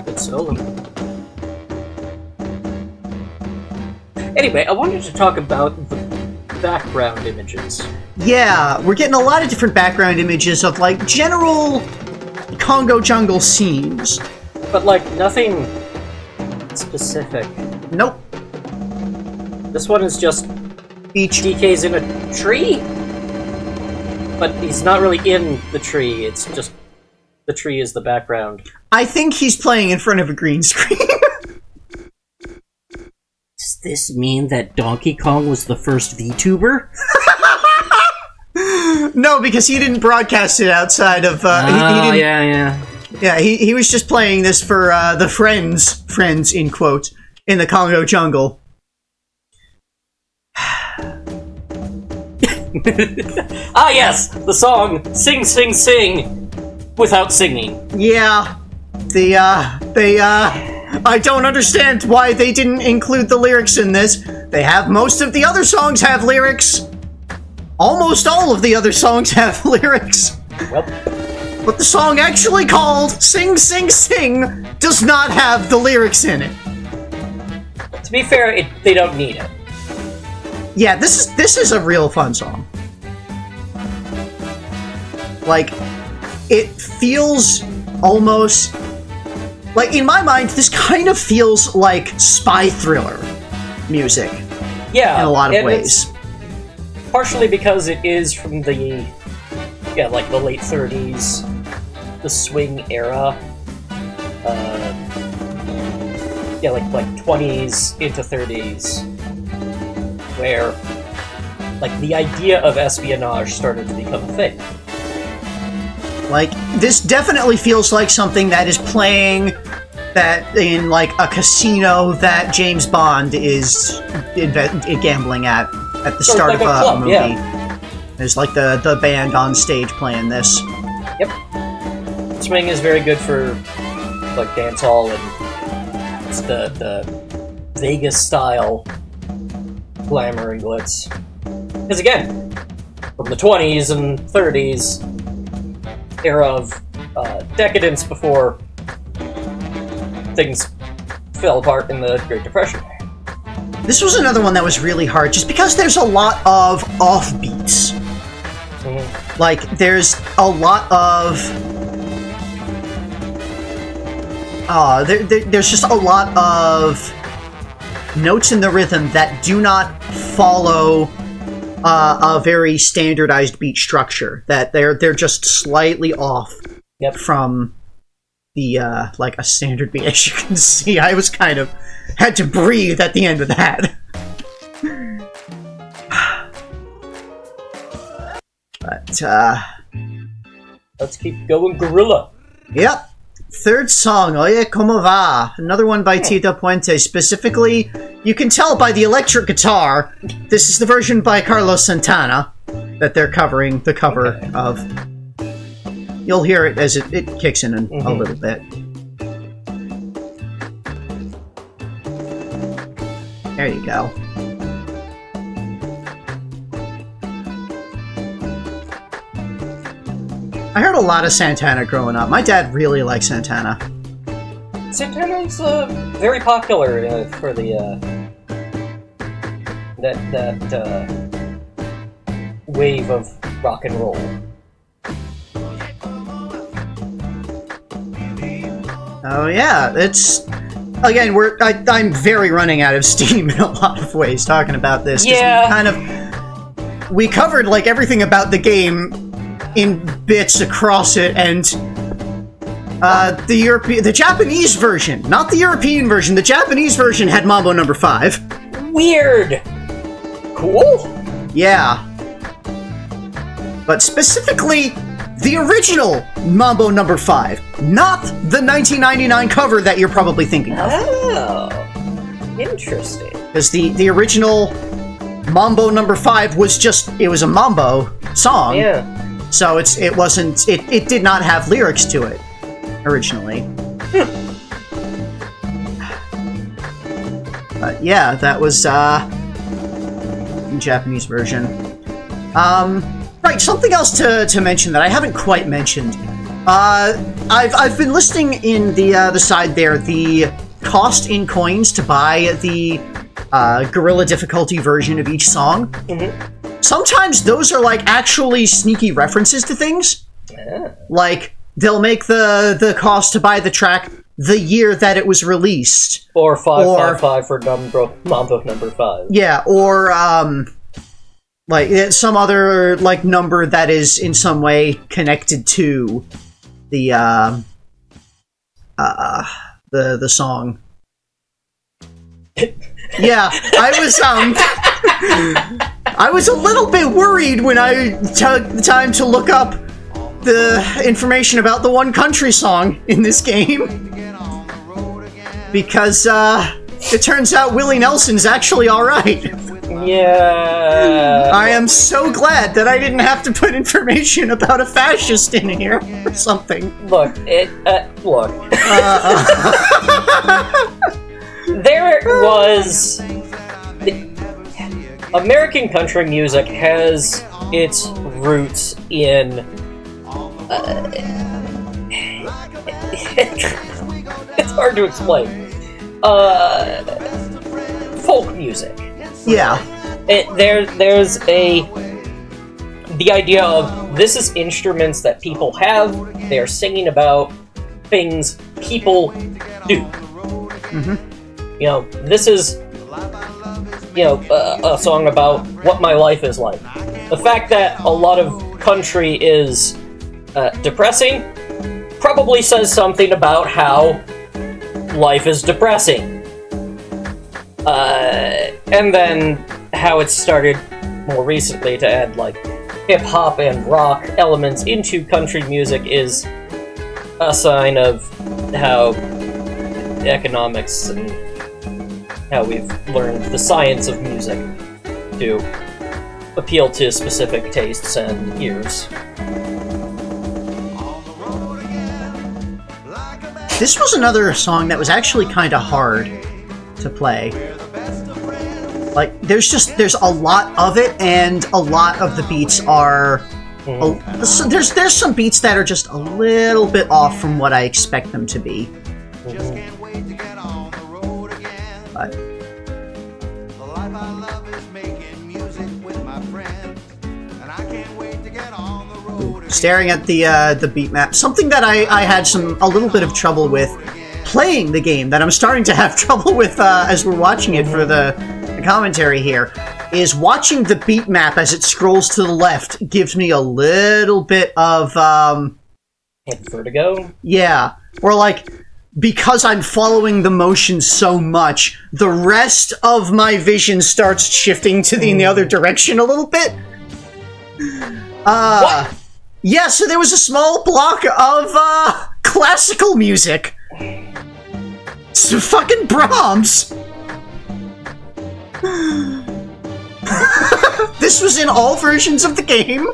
Good solo. Anyway, I wanted to talk about the background images. Yeah, we're getting a lot of different background images of, like, general Congo jungle scenes. But, like, nothing specific. Nope. This one is just Each DK's in a tree? But he's not really in the tree, it's just the tree is the background. I think he's playing in front of a green screen. Does this mean that Donkey Kong was the first VTuber? No, because he didn't broadcast it outside of, he didn't... yeah. Yeah, he was just playing this for, the friends, in quote, in the Congo jungle. Ah yes, the song Sing Sing Sing without singing. Yeah, I don't understand why they didn't include the lyrics in this. They have most of the other songs have lyrics. Almost all of the other songs have lyrics. Well, but the song actually called Sing Sing Sing does not have the lyrics in it. to be fair, they don't need it. Yeah, this is a real fun song. Like, it feels almost... Like, in my mind, this kind of feels like spy thriller music. Yeah. In a lot of ways. Partially because it is from the... Yeah, like, the late 30s. The swing era. Yeah, like 20s into 30s. Where, like, the idea of espionage started to become a thing. Like, this definitely feels like something that is playing that in, like, a casino that James Bond is gambling at the start of a movie. Yeah. There's, like, the band on stage playing this. Yep. Swing is very good for, like, dancehall and it's the Vegas-style glamour and glitz. Because, again, from the 20s and 30s... era of decadence before things fell apart in the Great Depression. This was another one that was really hard, just because there's a lot of offbeats. Mm-hmm. Like, there's a lot of... there's just a lot of notes in the rhythm that do not follow a very standardized beat structure. That they're just slightly off from the like a standard beat. As you can see, I was kind of had to breathe at the end of that. But let's keep going, Gorilla. Yep. Third song, Oye Como Va. Another one by Tito Puente. Specifically, you can tell by the electric guitar, this is the version by Carlos Santana that they're covering the cover of. You'll hear it as it kicks in a little bit. There you go. I heard a lot of Santana growing up. My dad really liked Santana. Santana's very popular for the that wave of rock and roll. Oh yeah, it's again I'm very running out of steam in a lot of ways talking about this. Yeah, we covered like everything about the game in bits across it, and the Japanese version, not the European version. The Japanese version had Mambo No. 5. Weird. Cool. Yeah. But specifically, the original Mambo No. 5, not the 1999 cover that you're probably thinking of. Oh, interesting. Because the original Mambo No. 5 was it was a mambo song. Yeah. So it did not have lyrics to it originally. But yeah, that was the Japanese version. Right, something else to mention that I haven't quite mentioned. I've been listing in the side there the cost in coins to buy the Gorilla difficulty version of each song. Mm-hmm. Sometimes those are like actually sneaky references to things. Yeah. Like they'll make the cost to buy the track the year that it was released, or 555 for Mambo No. 5. Yeah, or like some other like number that is in some way connected to the song. Yeah, I was a little bit worried when I took the time to look up the information about the One Country song in this game. Because, it turns out Willie Nelson's actually alright. Yeah. I am so glad that I didn't have to put information about a fascist in here or something. Look. There was... American country music has its roots in... it's hard to explain. Folk music. Yeah. There's the idea of this is instruments that people have. They're singing about things people do. Mm-hmm. You know, this is a song about what my life is like. The fact that a lot of country is depressing probably says something about how life is depressing. And then how it started more recently to add like hip-hop and rock elements into country music is a sign of how economics and how we've learned the science of music to appeal to specific tastes and ears. This was another song that was actually kind of hard to play. Like, there's a lot of it, and a lot of the beats are So there's some beats that are just a little bit off from what I expect them to be. Just can't wait to get on the road again. But The life I love is making music with my friends, and I can't wait to get on the road again. staring at the beat map, something that I had a little bit of trouble with playing the game, that I'm starting to have trouble with as we're watching it for the commentary here, is watching the beat map as it scrolls to the left gives me a little bit of vertigo? yeah, or like, because I'm following the motion so much, the rest of my vision starts shifting to in the other direction a little bit. What? Yeah, so there was a small block of classical music. So fucking Brahms. This was in all versions of the game.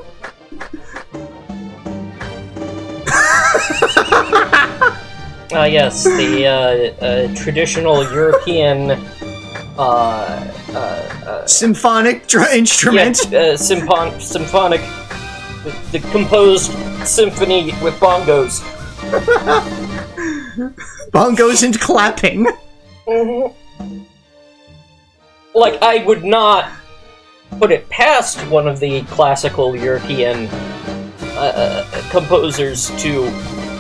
Yes, the traditional European Symphonic instrument. symphonic, the composed symphony with bongos. Bongos and clapping. Like, I would not put it past one of the classical European composers to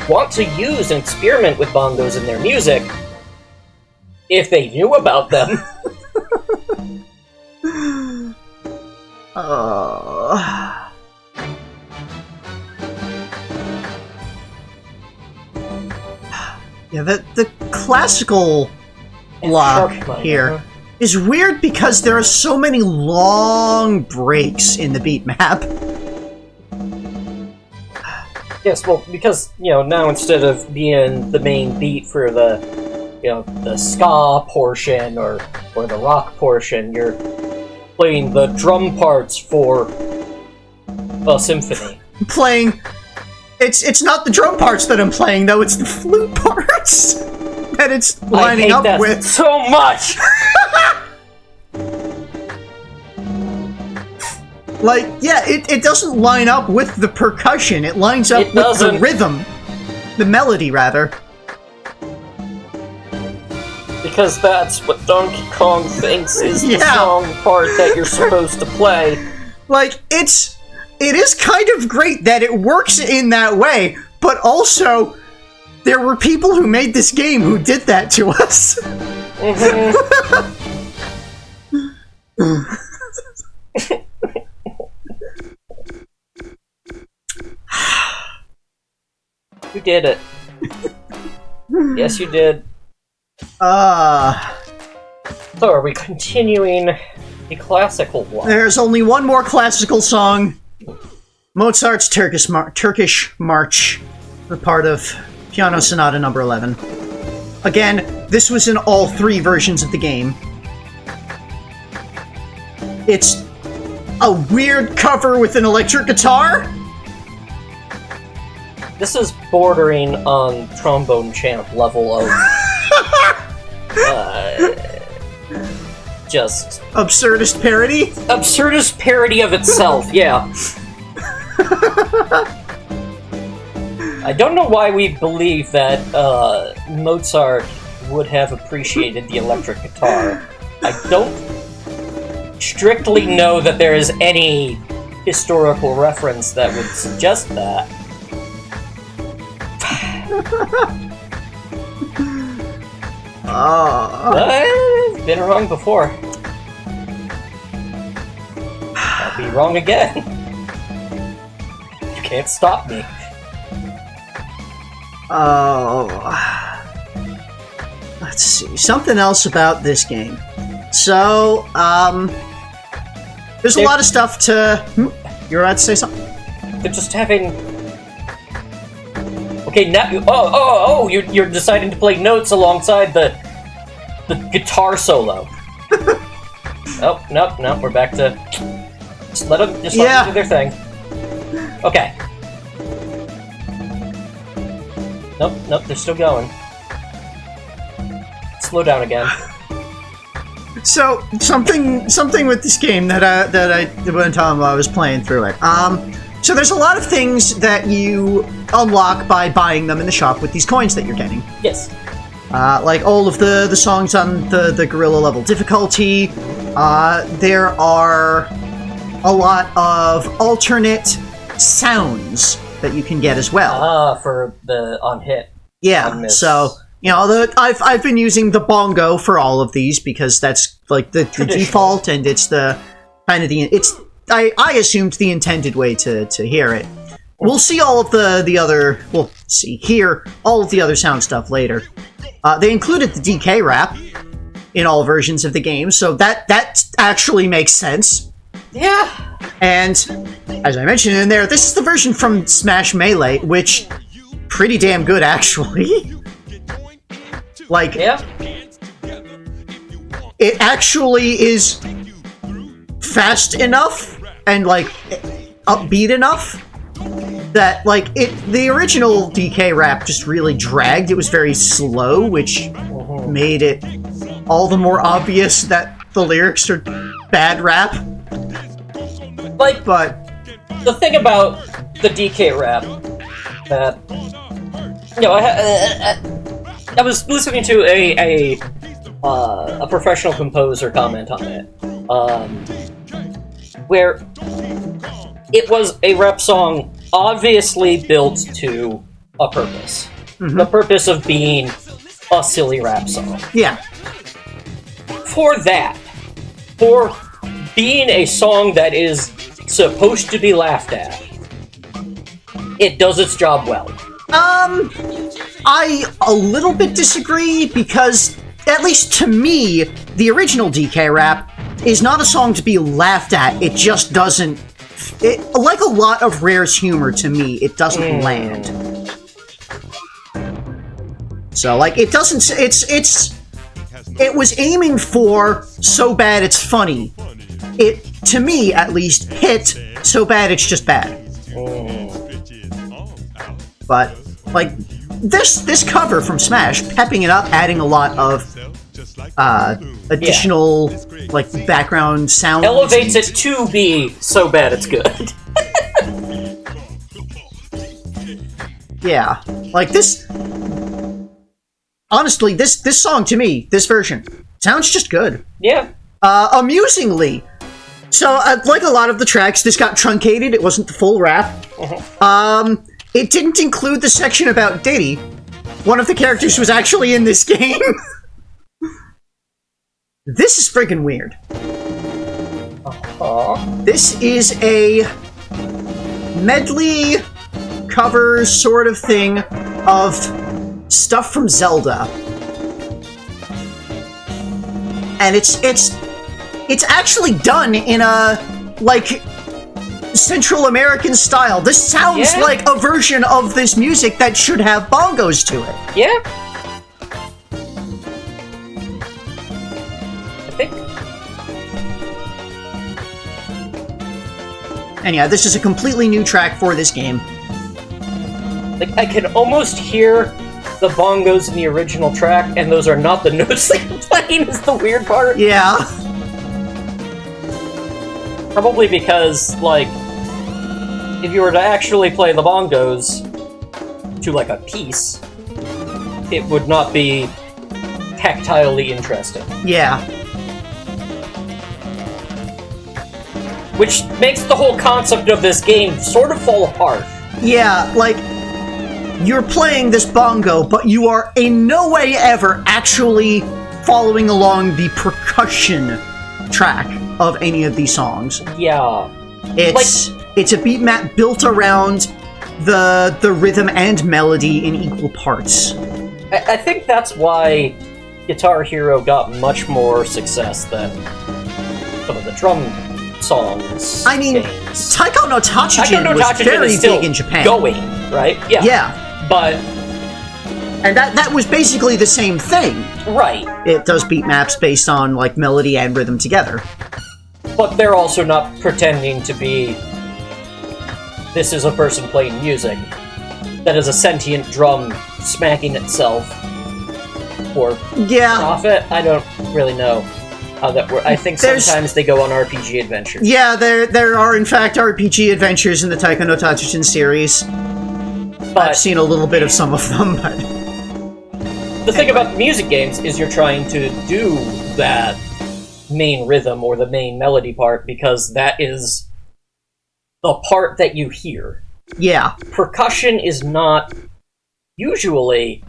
want to use and experiment with bongos in their music if they knew about them. Yeah, the classical block here is weird because there are so many long breaks in the beat map. Yes, well, because, now instead of being the main beat for the, the ska portion or the rock portion, you're playing the drum parts for a symphony. Playing... It's not the drum parts that I'm playing, though, it's the flute parts that it's lining up with. So much! Like, yeah, it doesn't line up with the percussion, it lines up with the rhythm. The melody, rather. Because that's what Donkey Kong thinks is the Yeah. song part that you're supposed to play. Like, it is kind of great that it works in that way, but also, there were people who made this game who did that to us. You did it. Yes, you did. So, are we continuing the classical one? There's only one more classical song. Mozart's Turkish March, the part of Piano Sonata number 11. Again, this was in all three versions of the game. It's a weird cover with an electric guitar. This is bordering on trombone champ level of just Absurdist parody? absurdist parody of itself, yeah. I don't know why we believe that Mozart would have appreciated the electric guitar. I don't strictly know that there is any historical reference that would suggest that. I've been wrong before. I'll be wrong again. You can't stop me. Let's see. Something else about this game. So, there's a lot of stuff to... You're about to say something? They're just having... Okay, now... You're deciding to play notes alongside the guitar solo. Nope, we're back to... Just let them do their thing. Okay. Nope, they're still going. Slow down again. So, something with this game that I was playing through it. So there's a lot of things that you unlock by buying them in the shop with these coins that you're getting. Yes. Like all of the songs on the gorilla level difficulty. There are a lot of alternate sounds that you can get as well. For the on hit. Yeah, so, you know, I've been using the bongo for all of these because that's, like, the default, and it's the, kind of the, I assumed the intended way to hear it. We'll see all of the other, hear all of the other sound stuff later. They included the DK rap in all versions of the game, so that actually makes sense. Yeah. And, as I mentioned in there, this is the version from Smash Melee, which... pretty damn good, actually. Like, yeah. It actually is fast enough and, like, upbeat enough that, like, the original DK rap just really dragged. It was very slow, which made it all the more obvious that the lyrics are bad rap. Like, but the thing about the DK rap that, you know, I was listening to a professional composer comment on it, where it was a rap song obviously built to a purpose. Mm-hmm. The purpose of being a silly rap song. Yeah. For being a song that is supposed to be laughed at, it does its job well. I a little bit disagree because, at least to me, the original DK rap is not a song to be laughed at. It just doesn't... like a lot of Rare's humor to me, it doesn't land. So, like, it doesn't... It was aiming for so bad it's funny. It, to me, at least, hit so bad it's just bad. But, like, this cover from Smash, pepping it up, adding a lot of additional, like, background sound. Elevates it to be so bad it's good. Yeah. Like, this... Honestly, this song, to me, this version, sounds just good. Yeah. Amusingly. So, like a lot of the tracks, this got truncated. It wasn't the full rap. It didn't include the section about Diddy. One of the characters was actually in this game. This is friggin' weird. This is a medley cover sort of thing of stuff from Zelda. And it's actually done in a, like, Central American style. This sounds like a version of this music that should have bongos to it. Yeah. I think. And yeah, this is a completely new track for this game. Like, I can almost hear the bongos in the original track, and those are not the notes they're playing, is the weird part. Yeah. Probably because, like, if you were to actually play the bongos to, like, a piece, it would not be tactilely interesting. Yeah. Which makes the whole concept of this game sort of fall apart. Yeah, like, you're playing this bongo, but you are in no way ever actually following along the percussion track of any of these songs. Yeah. It's a beat map built around the rhythm and melody in equal parts. I think that's why Guitar Hero got much more success than some of the drum songs. I mean, games. Taiko no Tatsujin was very big in Japan. Going, right? Yeah. Yeah. But... And that was basically the same thing. Right. It does beat maps based on, like, melody and rhythm together. But they're also not pretending to be... This is a person playing music. That is a sentient drum smacking itself. For profit? I don't really know. how that works. I think There's- sometimes they go on RPG adventures. Yeah, there are in fact RPG adventures in the Taiko no Tatsujin series. But I've seen a little bit of some of them, but the thing about music games is you're trying to do that main rhythm or the main melody part because that is the part that you hear. yeah. Percussion is not usually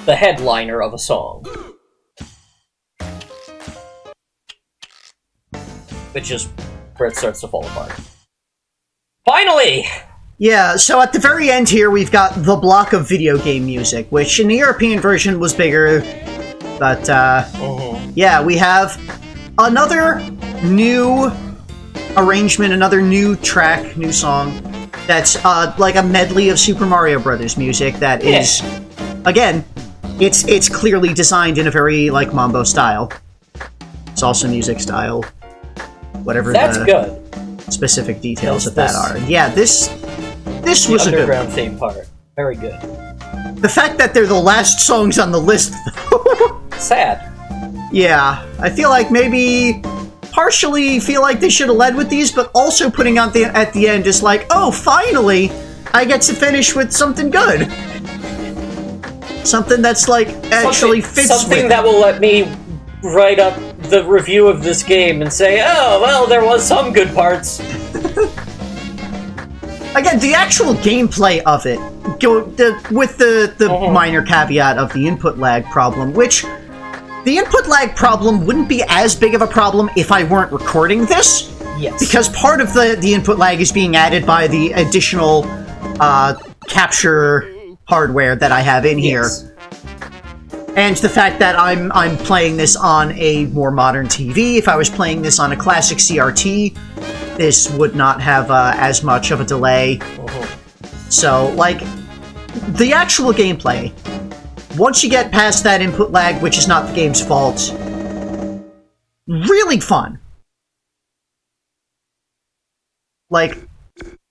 the headliner of a song. Which is where it starts to fall apart. Finally! Yeah, so at the very end here, we've got the block of video game music, which in the European version was bigger, but, yeah, we have another new arrangement, another new track, new song, that's, like a medley of Super Mario Brothers music that is, again, it's clearly designed in a very, like, Mambo style. It's also music style. Whatever That's the good. specific details of This- that are. Yeah, this The was a good one. underground theme part. Very good. The fact that they're the last songs on the list, though. Sad. Yeah, I feel like maybe partially feel like they should have led with these, but also putting out at the end is like, oh, finally, I get to finish with something good. Something that's like actually fits something with that will let me write up the review of this game and say, oh, well, there was some good parts. Again, the actual gameplay of it, with the minor caveat of the input lag problem, which the input lag problem wouldn't be as big of a problem if I weren't recording this, Yes. because part of the input lag is being added by the additional capture hardware that I have in here. Yes. And the fact that I'm playing this on a more modern TV. If I was playing this on a classic CRT, this would not have as much of a delay. So, like, the actual gameplay, once you get past that input lag, which is not the game's fault, really fun. Like,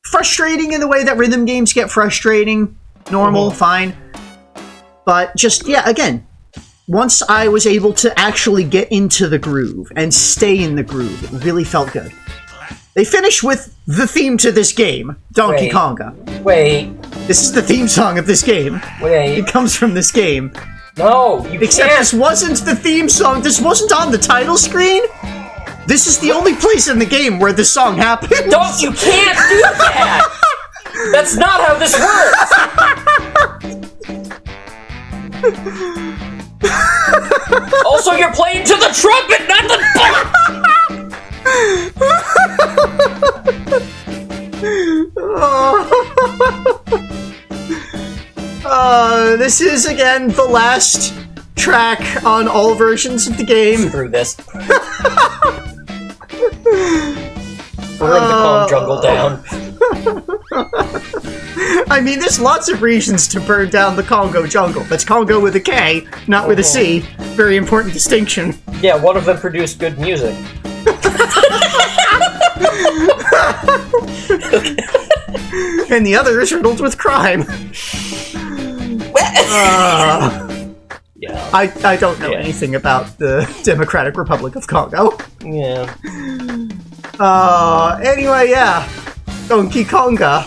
frustrating in the way that rhythm games get frustrating. Normal, fine. But just, yeah, again, once I was able to actually get into the groove and stay in the groove, it really felt good. They finish with the theme to this game, Donkey Wait. Konga. Wait. This is the theme song of this game. Wait. It comes from this game. No, you Except can't. this wasn't the theme song. This wasn't on the title screen. This is the only place in the game where this song happens. Don't, you can't do that! That's not how this works! Also, you're playing to the trumpet, not the... This is, again, the last track on all versions of the game. Screw this. Burn the Calm Jungle down. I mean, there's lots of reasons to burn down the Congo jungle. That's Congo with a K, not with a C. Very important distinction. Yeah, one of them produced good music. And the other is riddled with crime. Yeah. I don't know anything about the Democratic Republic of Congo. Yeah. Anyway, yeah. Donkey Konga.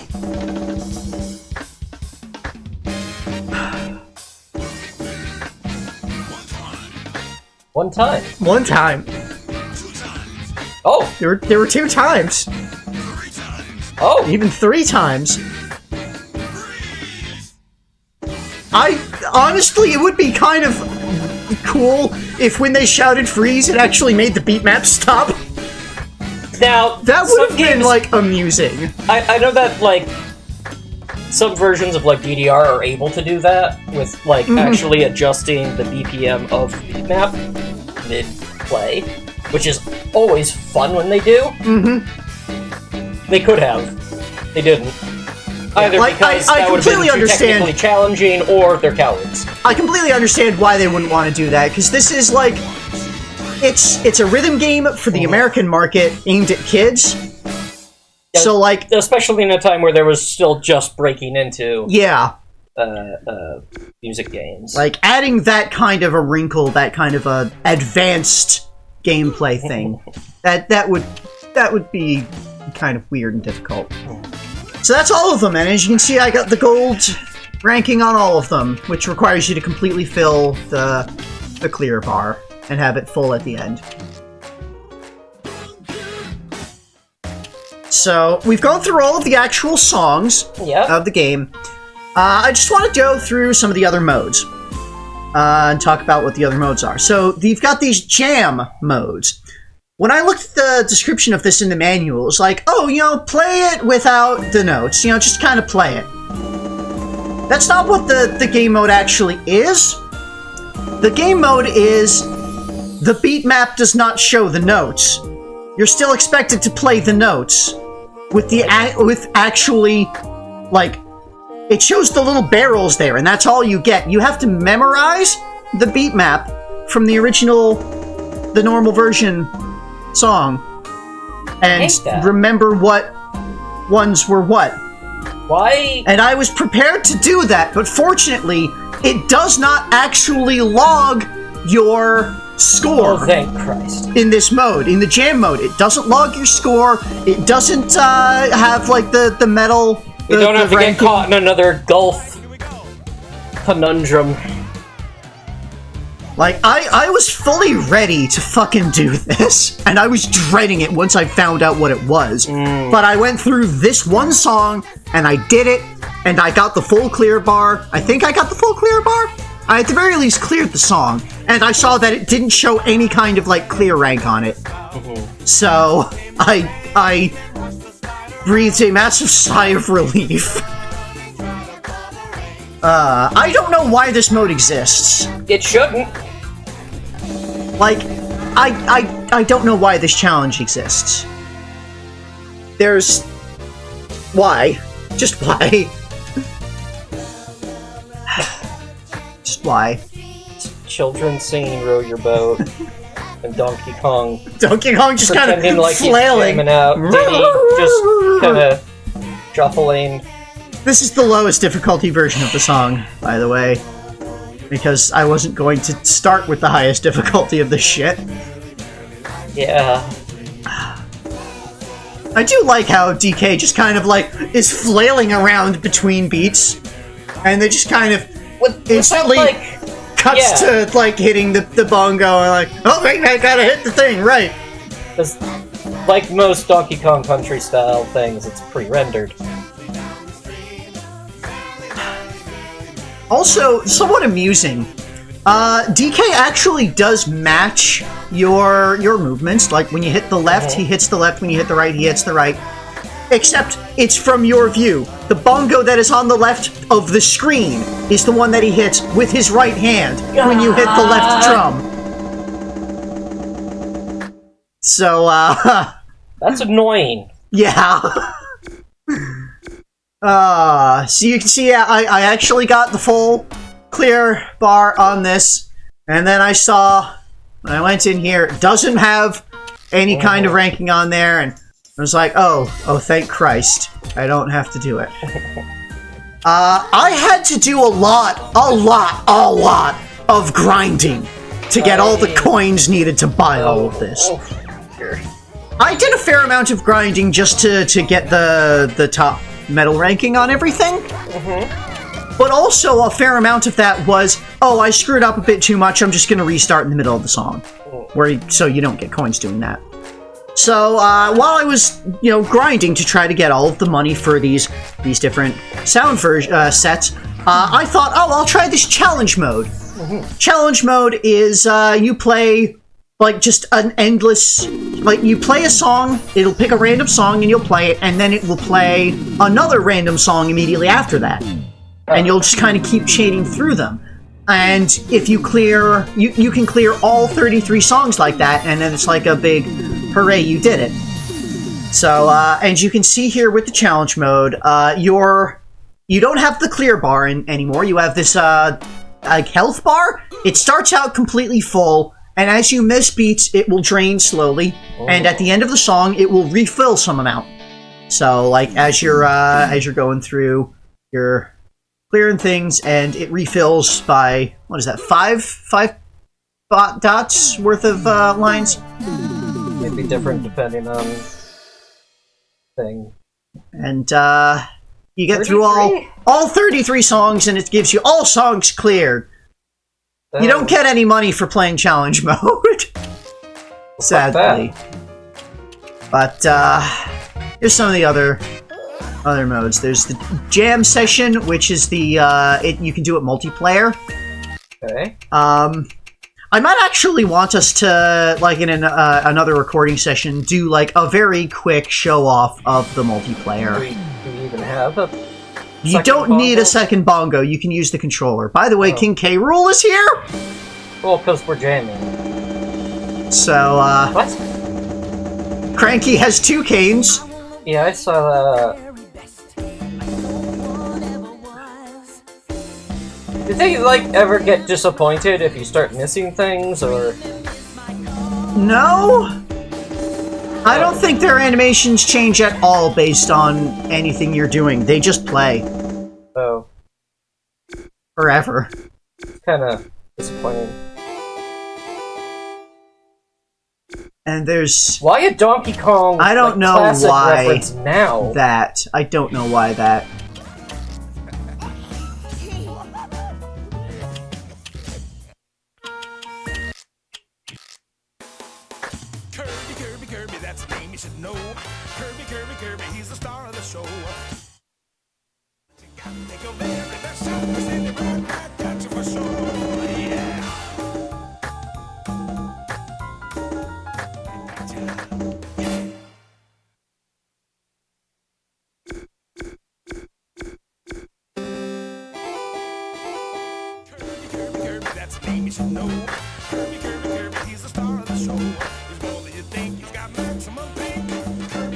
One time. One time. Oh. There were 2 times. Oh. Even 3 times. Honestly, it would be kind of cool if when they shouted freeze, it actually made the beat map stop. Now, That some would have been, games- like, amusing. I know that, like, some versions of, like, DDR are able to do that with, like, actually adjusting the BPM of the beat map mid-play, which is always fun when they do. They could have. They didn't. Either Like, because I that would have been completely too understand- technically challenging, or they're cowards. I completely understand why they wouldn't want to do that, because this is, like... It's a rhythm game for the American market aimed at kids. Yeah. So, like... Especially in a time where there was still just breaking into Yeah. music games. Like, adding that kind of a wrinkle, that kind of a advanced gameplay thing. That would be kind of weird and difficult. So that's all of them, and as you can see, I got the gold ranking on all of them, which requires you to completely fill the clear bar and have it full at the end. So, we've gone through all of the actual songs of the game. I just want to go through some of the other modes and talk about what the other modes are. So, you've got these jam modes. When I looked at the description of this in the manual, it's like, oh, play it without the notes. Just kind of play it. That's not what the game mode actually is. The game mode is the beat map does not show the notes. You're still expected to play the notes with actually, like, it shows the little barrels there, and that's all you get. You have to memorize the beat map from the normal version song, and remember what ones were what. Why? And I was prepared to do that, but fortunately, it does not actually log your score. Oh, thank Christ. In this mode, in the jam mode. It doesn't log your score, it doesn't have, like, the medal. You don't have to get caught in another golf conundrum. Like, I was fully ready to fucking do this, and I was dreading it once I found out what it was. But I went through this one song, and I did it, and I got the full clear bar. I think I got the full clear bar? I at the very least cleared the song, and I saw that it didn't show any kind of, like, clear rank on it. So, I breathed a massive sigh of relief. I don't know why this mode exists. It shouldn't. Like, I don't know why this challenge exists. There's... Why? Just why? Just why? Children singing Row Your Boat, and Donkey Kong. Donkey Kong just kind of like flailing. He's out. Diddy just kind of shuffling. This is the lowest difficulty version of the song, by the way. Because I wasn't going to start with the highest difficulty of this shit. Yeah. I do like how DK just kind of, like, is flailing around between beats. And they just kind of instantly cuts to, like, hitting the bongo and, like, oh, wait, I gotta hit the thing, right. Because, like most Donkey Kong Country style things, it's pre-rendered. Also, somewhat amusing. DK actually does match your movements. Like, when you hit the left, he hits the left. When you hit the right, he hits the right. Except, it's from your view. The bongo that is on the left of the screen is the one that he hits with his right hand when you hit the left drum. So, That's annoying. Yeah. So you can see, yeah, I actually got the full clear bar on this, and then I saw, when I went in here, it doesn't have any kind of ranking on there, and I was like, oh, thank Christ, I don't have to do it. I had to do a lot of grinding to get all the coins needed to buy all of this. I did a fair amount of grinding just to get the top medal ranking on everything. But also a fair amount of that was, oh, I screwed up a bit too much, I'm just going to restart in the middle of the song. So you don't get coins doing that. So, while I was, grinding to try to get all of the money for these different sound sets, I thought, oh, I'll try this challenge mode. Challenge mode is, you play, like, just an endless... Like, you play a song, it'll pick a random song and you'll play it, and then it will play another random song immediately after that. And you'll just kind of keep chaining through them. And if you clear... You can clear all 33 songs like that, and then it's like a big, hooray, you did it. So, and you can see here with the challenge mode, you don't have the clear bar anymore. You have this, like, health bar. It starts out completely full, and as you miss beats, it will drain slowly, and at the end of the song, it will refill some amount. So, like, as you're going through, you're clearing things, and it refills by, what is that, 5 dots worth of lines. Maybe different depending on thing. And you get through all 33 songs, and it gives you all songs cleared. You don't get any money for playing challenge mode, sadly. But here's some of the other modes. There's the jam session, which is the you can do it multiplayer. Okay. I might actually want us to, like, in another recording session, do, like, a very quick show-off of the multiplayer. Do we even have a You don't need a second bongo, you can use the controller. By the way, King K.Rool is here! Well, because we're jamming. So, What? Cranky has 2 canes. Yeah, I saw that. Do they, like, ever get disappointed if you start missing things, or...? No? I don't think their animations change at all based on anything you're doing. They just play. Oh. Forever. Kinda disappointing. And there's... Why a Donkey Kong, I don't know classic why reference now? that. I don't know why that. Kirby, that's the name you should know. Kirby, he's the star of the show. You gotta take your very best shot, 'cause in the right back, got you for sure. Yeah. Kirby, that's the name you should know. Kirby, he's the star of the show. He's more than you think, he's got maximum pink.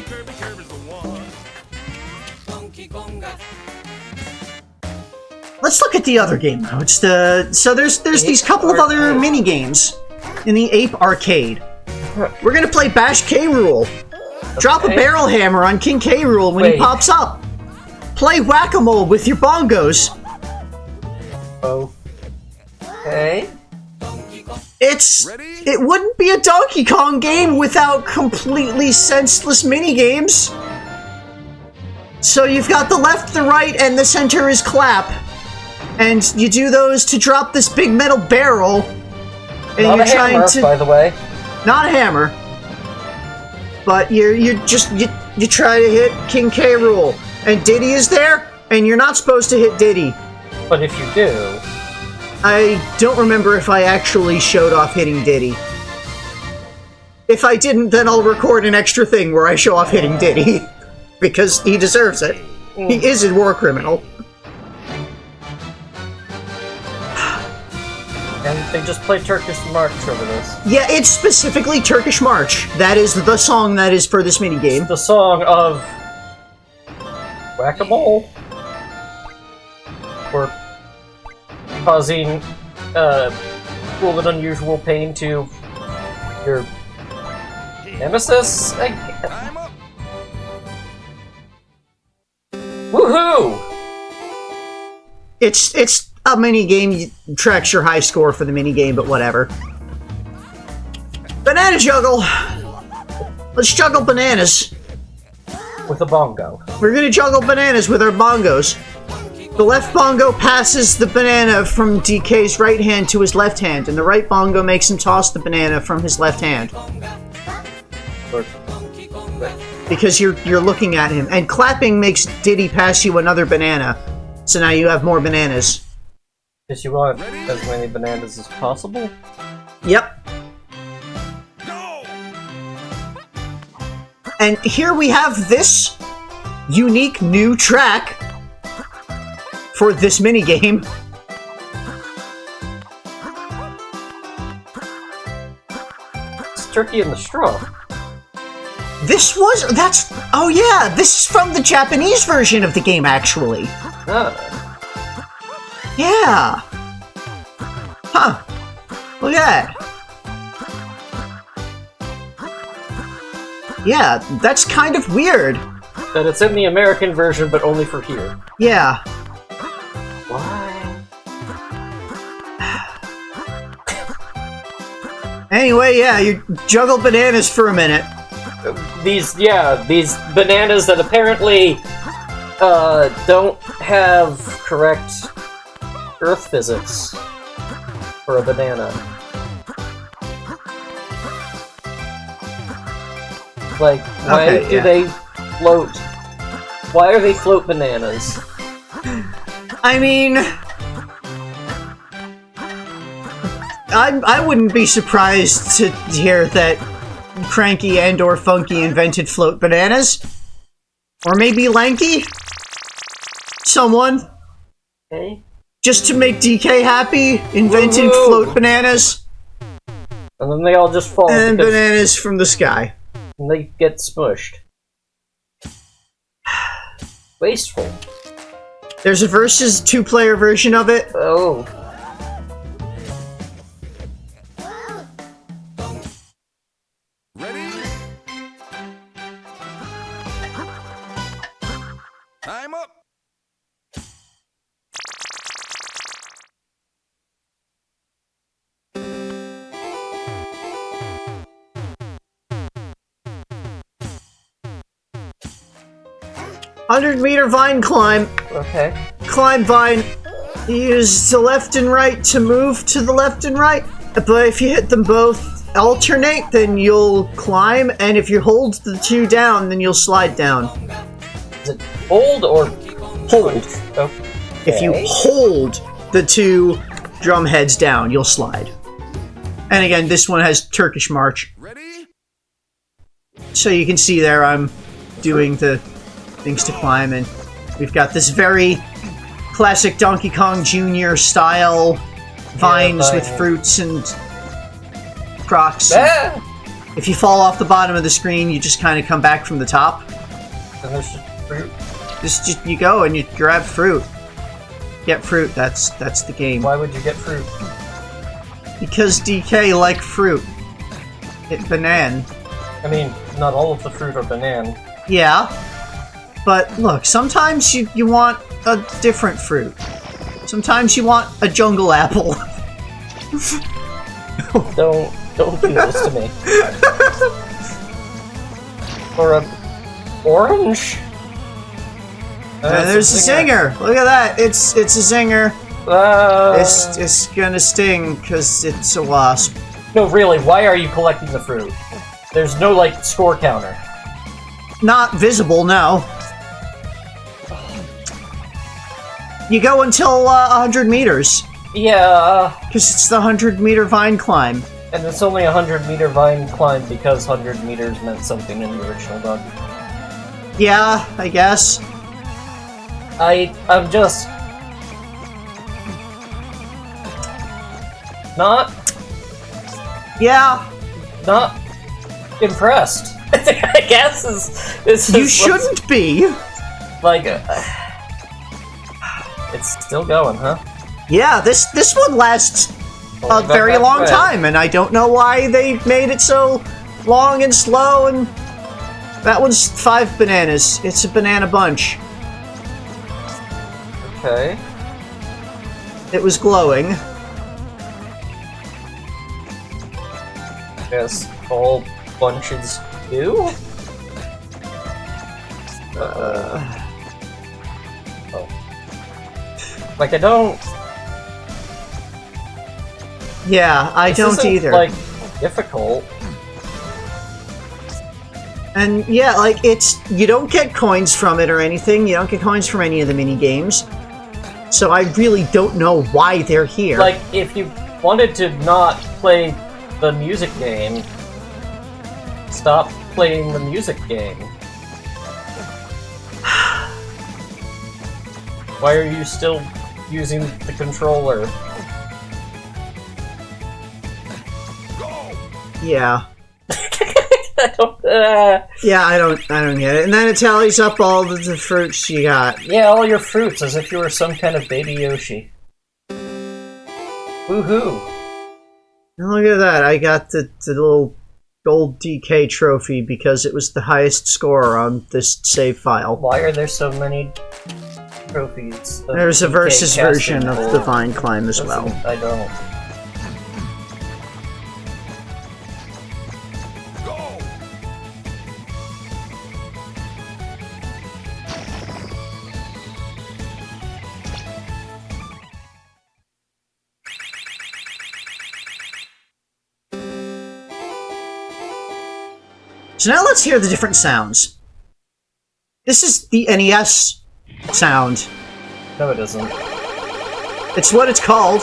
Kirby's the one. Donkey Konga. Let's look at the other game modes. So there's these couple of other mini games in the Ape Arcade. We're gonna play Bash K.Rool. Drop a barrel hammer on King K.Rool when he pops up. Play whack-a-mole with your bongos. Okay. It wouldn't be a Donkey Kong game without completely senseless mini games. So you've got the left, the right, and the center is clap. And you do those to drop this big metal barrel. And Not you're a trying hammer, to by the way. not a hammer. But you try to hit King K.Rool. And Diddy is there, and you're not supposed to hit Diddy. But if you do... I don't remember if I actually showed off hitting Diddy. If I didn't, then I'll record an extra thing where I show off hitting Diddy. Because he deserves it. He is a war criminal. And they just play Turkish March over this. Yeah, it's specifically Turkish March. That is the song that is for this minigame. It's the song of... Whack-a-mole? Or... causing, cruel and unusual pain to... your... nemesis? I'm up. Woohoo! It's a minigame. Tracks your high score for the minigame, but whatever. Banana juggle! Let's juggle bananas. With a bongo. We're gonna juggle bananas with our bongos. The left bongo passes the banana from DK's right hand to his left hand, and the right bongo makes him toss the banana from his left hand. Because you're looking at him. And clapping makes Diddy pass you another banana. So now you have more bananas. Because you want as many bananas as possible? Yep. And here we have this unique new track for this minigame. It's turkey in the straw. Oh yeah, this is from the Japanese version of the game, actually. Ah. Yeah. Huh. Look at that. Yeah, that's kind of weird. That it's in the American version, but only for here. Yeah. Why? Anyway, yeah, you juggle bananas for a minute. These bananas that apparently don't have correct Earth physics for a banana. Like, why do they float? Why are they float bananas? I mean, I wouldn't be surprised to hear that Cranky and or Funky invented float bananas. Or maybe Lanky? Someone. Okay. Just to make DK happy, invented float bananas. And then they all just fall. And bananas from the sky. And they get smushed. Wasteful. There's a versus 2-player version of it. Oh. Ready? Time up. $100-meter vine climb. Okay. Climb vine. You use the left and right to move to the left and right. But if you hit them both alternate, then you'll climb. And if you hold the two down, then you'll slide down. Is it hold or Hold. Okay. If you hold the two drum heads down, you'll slide. And again, this one has Turkish March. Ready? So you can see there I'm doing the things to climb, and we've got this very classic Donkey Kong Jr. style vines with fruits and crocs. Ah! If you fall off the bottom of the screen, you just kind of come back from the top. And there's just fruit. Just you go and you grab fruit. Get fruit, that's the game. Why would you get fruit? Because DK like fruit. It banan. I mean, not all of the fruit are banana. Yeah. But look, sometimes you want a different fruit. Sometimes you want a jungle apple. Don't do this to me. Or a orange? And there's a zinger. Look at that. It's a zinger. It's gonna sting because it's a wasp. No, really, why are you collecting the fruit? There's no, like, score counter. Not visible, no. You go until 100 meters. Yeah. Because it's the 100-meter vine climb. And it's only a 100-meter vine climb because 100 meters meant something in the original Donkey Kong. Yeah, I guess. I'm just... not impressed. I guess is you shouldn't be. Like, it's still going, huh? Yeah, this one lasts a very long time, and I don't know why they made it so long and slow. And that one's 5 bananas. It's a banana bunch. Okay. It was glowing. Guess all bunches do? Like, I don't... Yeah, I don't either. Like, difficult. And yeah, like, you don't get coins from it or anything. You don't get coins from any of the mini games. So I really don't know why they're here. Like, if you wanted to not play the music game, stop playing the music game. Why are you still using the controller? Yeah. I don't get it. And then it tallies up all the fruits you got. Yeah, all your fruits, as if you were some kind of baby Yoshi. Woohoo! And look at that, I got the little gold DK trophy because it was the highest score on this save file. Why are there so many trophies? There's a versus version of the Vine Climb as well. I don't. So now let's hear the different sounds. This is the NES sound. No, it isn't. It's what it's called.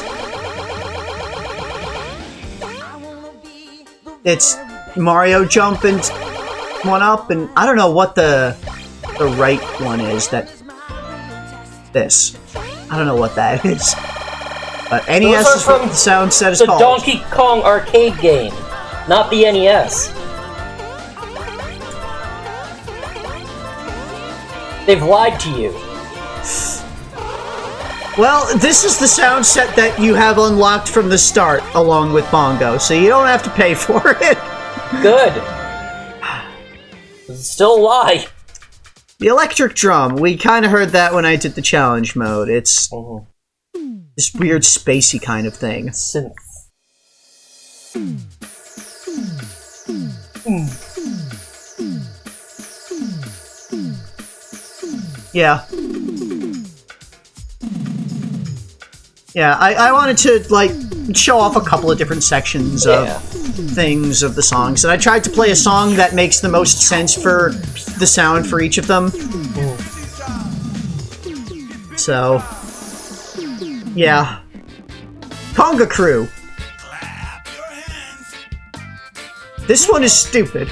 It's Mario jumping one up, and I don't know what the right one is. This. I don't know what that is. But NES is what the sound set is the called. Donkey Kong arcade game, not the NES. They've lied to you. Well, this is the sound set that you have unlocked from the start, along with Bongo, so you don't have to pay for it. Good. It's still a lie. The electric drum, we kind of heard that when I did the challenge mode. It's this weird spacey kind of thing. Synth. Yeah. Yeah, I wanted to, like, show off a couple of different sections of things of the songs, and I tried to play a song that makes the most sense for the sound for each of them. So, yeah. Konga Crew. This one is stupid.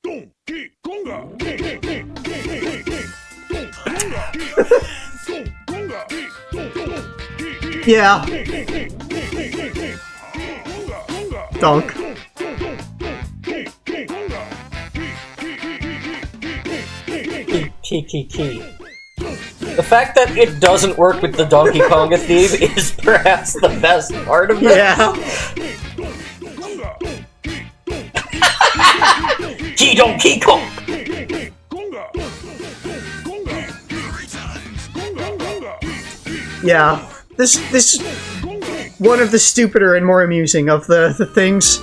Donkey Konga. Yeah. Donk. Key. The fact that it doesn't work with the Donkey Konga theme is perhaps the best part of it. Yeah. Key Donkey Kong. Yeah. This is one of the stupider and more amusing of the things.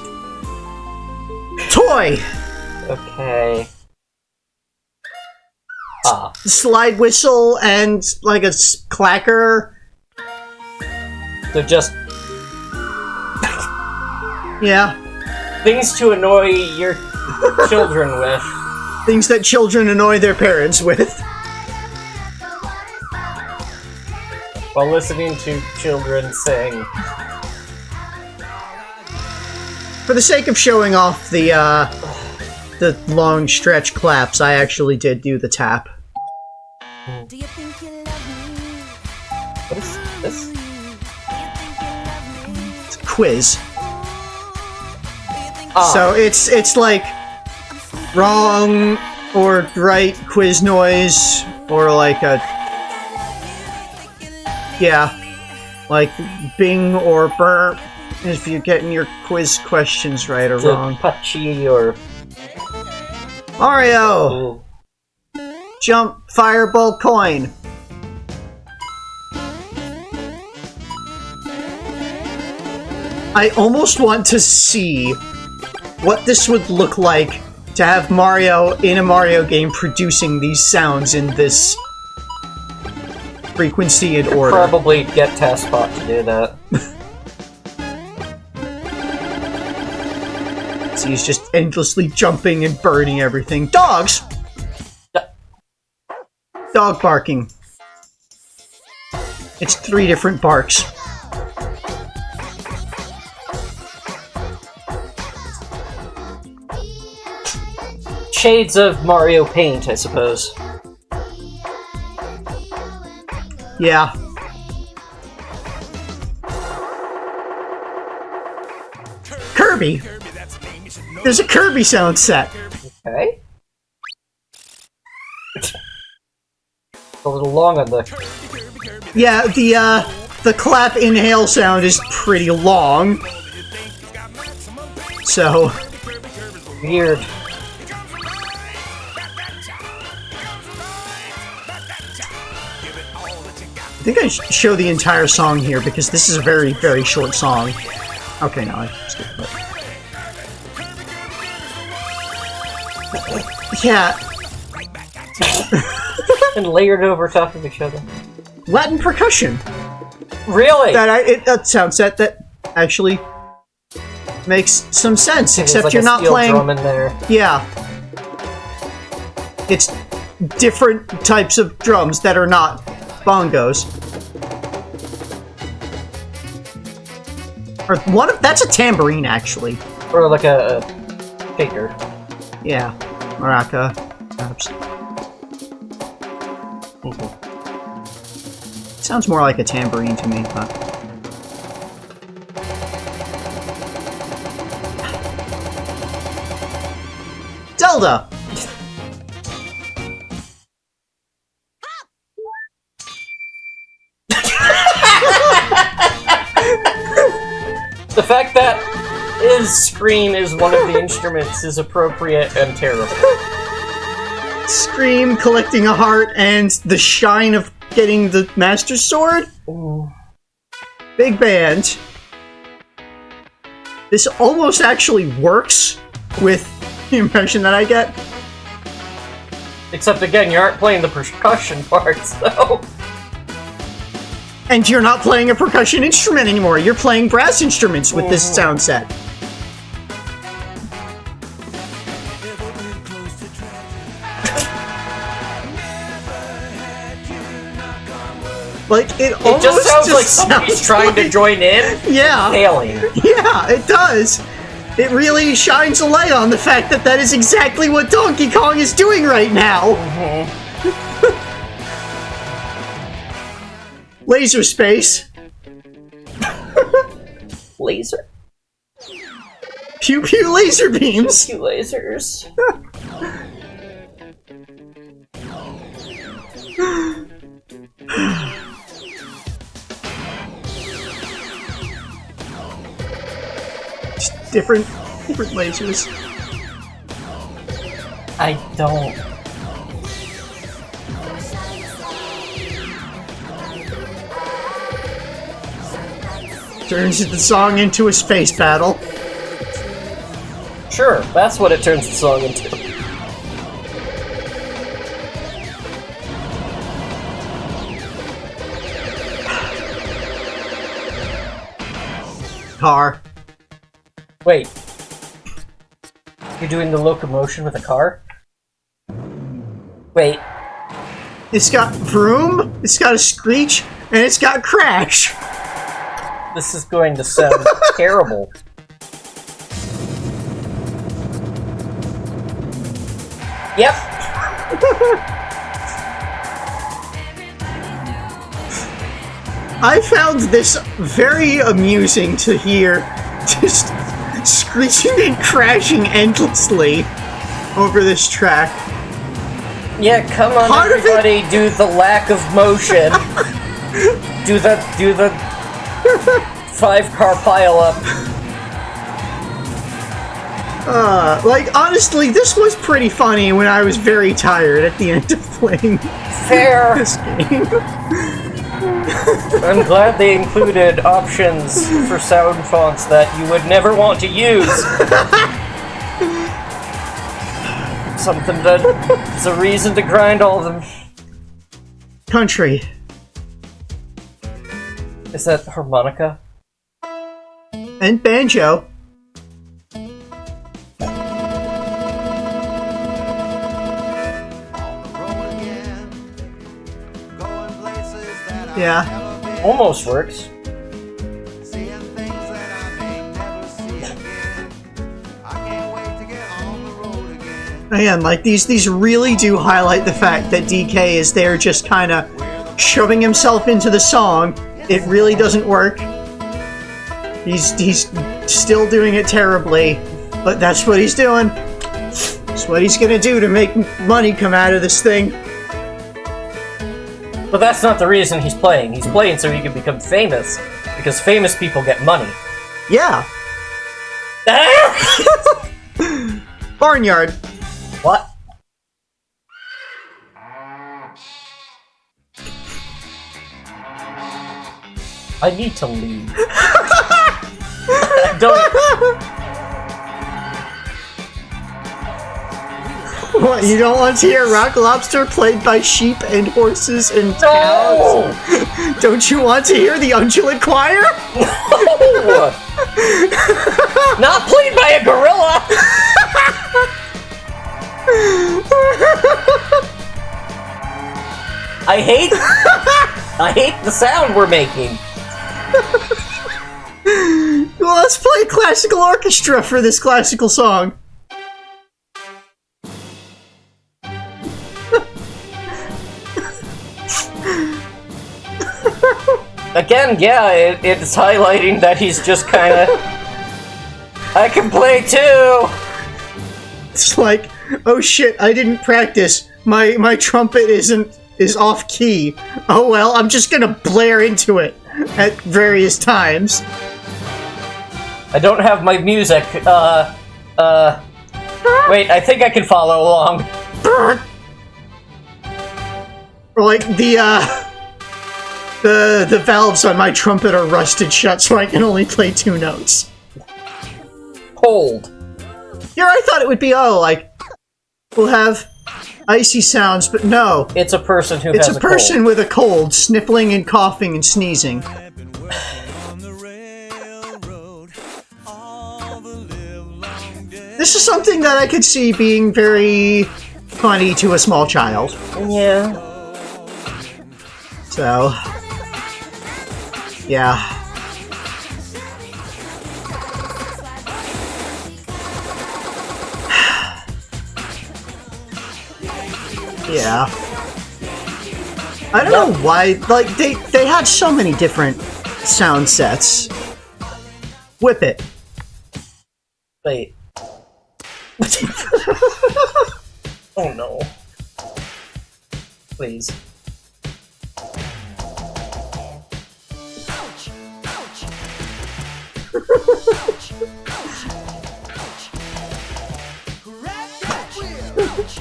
Toy! Okay. Slide whistle and like a clacker. They're just Yeah. things to annoy your children with. Things that children annoy their parents with. While listening to children sing. For the sake of showing off the long stretch claps, I actually did do the tap. Do you think you love me? What is this? It's a quiz. Ah. So it's like wrong or right quiz noise, or like a like bing or burp if you're getting your quiz questions right or wrong. Pachi or Mario! Jump, fireball, coin. I almost want to see what this would look like to have Mario in a Mario game producing these sounds in this frequency and order. probably get TaskBot to do that. So he's just endlessly jumping and burning everything. Dogs! Dog barking. It's 3 different barks. Shades of Mario Paint, I suppose. Yeah. Kirby! There's a Kirby sound set. Okay. A little long on the... Yeah, the clap inhale sound is pretty long. So, Weird. I think I should show the entire song here because this is a very, very short song. Okay, no, I skipped it. Yeah. And layered over top of each other. Latin percussion. Really? That sound set that actually Makes some sense, There's except like you're a not steel playing... drum in there. Yeah. It's different types of drums that are not bongos. Or one of... That's a tambourine, actually. Or like a shaker. Yeah. Maraca. Perhaps. Sounds more like a tambourine to me, but... Zelda! The fact that his scream is one of the instruments is appropriate and terrible. Scream, collecting a heart, and the shine of getting the Master Sword? Ooh. Big band. This almost actually works with the impression that I get. Except again, you aren't playing the percussion parts, though. And you're not playing a percussion instrument anymore. You're playing brass instruments with this sound set. Like, it almost It just sounds like somebody's trying to join in. Yeah. Failing. Yeah, it does. It really shines a light on the fact that that is exactly what Donkey Kong is doing right now. Laser space. Laser. Pew pew laser beams. Two lasers. Just different lasers. I don't. Turns the song into a space battle. Sure, that's what it turns the song into. Car. Wait. You're doing the Loco-Motion with a car? Wait. It's got vroom, it's got a screech, and it's got crash. This is going to sound terrible. Yep. I found this very amusing to hear, just screeching and crashing endlessly over this track. Yeah, come on, Part of it- everybody, do the lack of motion. do the 5-car pileup. Like, honestly, this was pretty funny when I was very tired at the end of playing Fair. this game. I'm glad they included options for sound fonts that you would never want to use. Something that is a reason to grind all of them. Country. Is that harmonica? And banjo. Yeah. Almost works. Again, like, these really do highlight the fact that DK is there just kind of shoving himself into the song. It really doesn't work. He's still doing it terribly, but that's what he's doing. That's what he's gonna do to make money come out of this thing. But that's not the reason he's playing. He's playing so he can become famous, because famous people get money. Yeah. Barnyard. What? I need to leave. I don't. What, you don't want to hear Rock Lobster played by sheep and horses and No! cows? Don't you want to hear the undulate choir? No! Not played by a gorilla! I hate the sound we're making. Well, let's play classical orchestra for this classical song. Again, yeah, it's highlighting that he's just kinda... I can play too! It's like, oh shit, I didn't practice. My trumpet is off key. Oh well, I'm just gonna blare into it at various times. I don't have my music, wait, I think I can follow along. Or like the valves on my trumpet are rusted shut, so I can only play 2 notes. Hold. Here I thought it would be, oh, like, we'll have icy sounds, but no. It's a person who It's has a person with a cold, sniffling and coughing and sneezing. This is something that I could see being very funny to a small child. Yeah. So, yeah. Yeah. I don't know why, like, they had so many different sound sets. Whip it. Wait. Oh no. Please.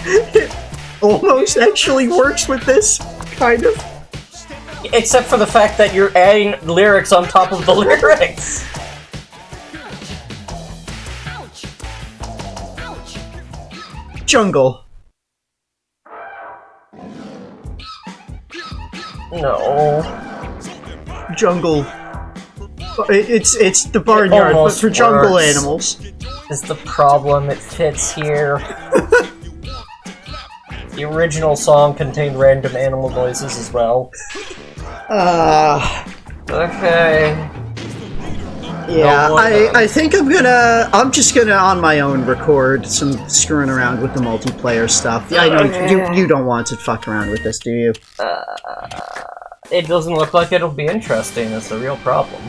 It almost actually works with this, kind of. Except for the fact that you're adding lyrics on top of the lyrics. Jungle. No. Jungle. It's the barnyard, but almost for jungle works. animals. Is the problem, it fits here. The original song contained random animal noises as well. Okay. Yeah, No, I think I'm just gonna on my own record some screwing around with the multiplayer stuff. I know you don't want to fuck around with this, do you? It doesn't look like it'll be interesting, that's a real problem.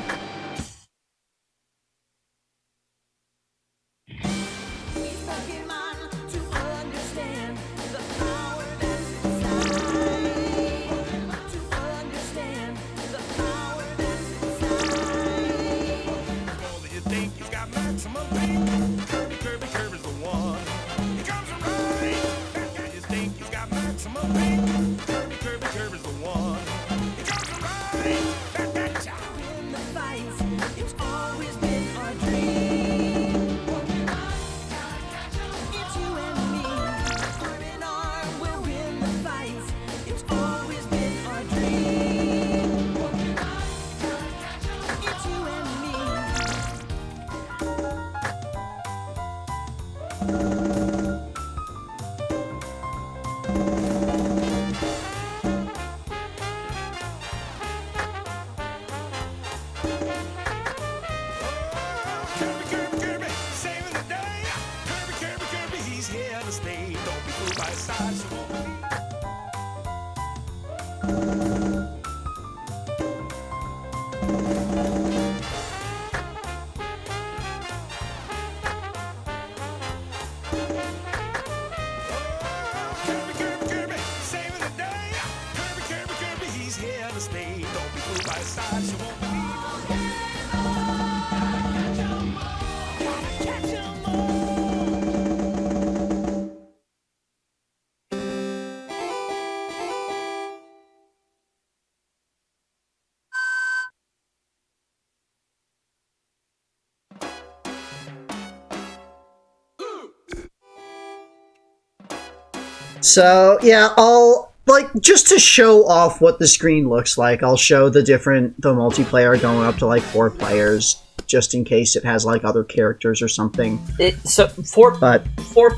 So, yeah, I'll, like, just to show off what the screen looks like, I'll show the multiplayer going up to, like, 4 players. just in case it has like other characters or something. So four But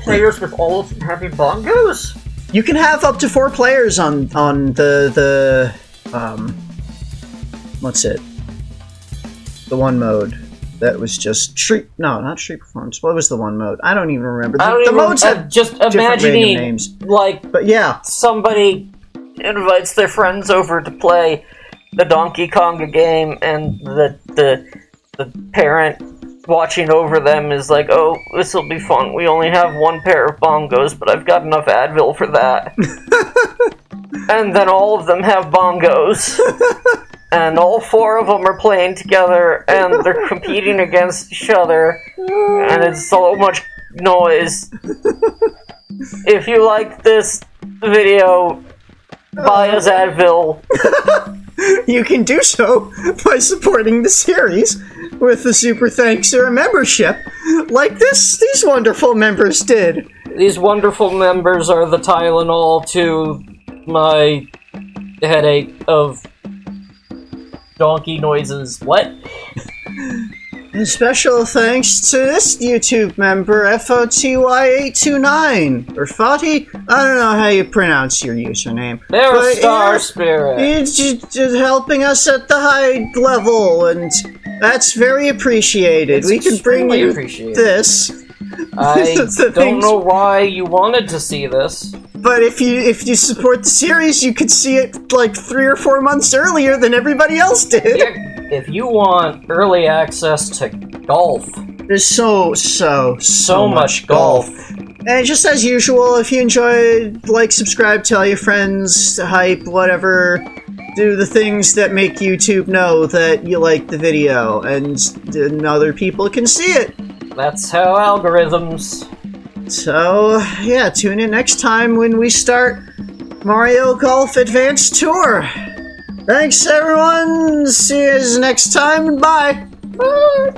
players with all of them having bongos? you can have up to 4 players on the what's it? The one mode that was just not street performance. What was the one mode? I don't even remember. The modes have just different random imagining names. like But yeah, somebody invites their friends over to play the Donkey Konga game, and the parent watching over them is like, "Oh, this will be fun. We only have 1 pair of bongos, but I've got enough Advil for that." And then all of them have bongos. And all 4 of them are playing together, and they're competing against each other, and it's so much noise. If you like this video, buy us Advil. you can do so by supporting the series with a super thanks or a membership, like these wonderful members did. These wonderful members are the Tylenol to my headache of donkey noises. What? And special thanks to this YouTube member, FOTY829, or Fati? I don't know how you pronounce your username. They're a But, star yeah, spirit. It's just helping us at the high level, and that's very appreciated. It's we can bring extremely you appreciated. this. I The don't things- know why you wanted to see this. But if you support the series, you could see it like 3 or 4 months earlier than everybody else did. If you want early access to golf, There's so much golf. And just as usual, if you enjoyed, like, subscribe, tell your friends, hype, whatever. Do the things that make YouTube know that you like the video, and other people can see it. That's how algorithms. So, yeah, tune in next time when we start Mario Golf Advanced Tour. Thanks, everyone. See you next time. Bye. Bye.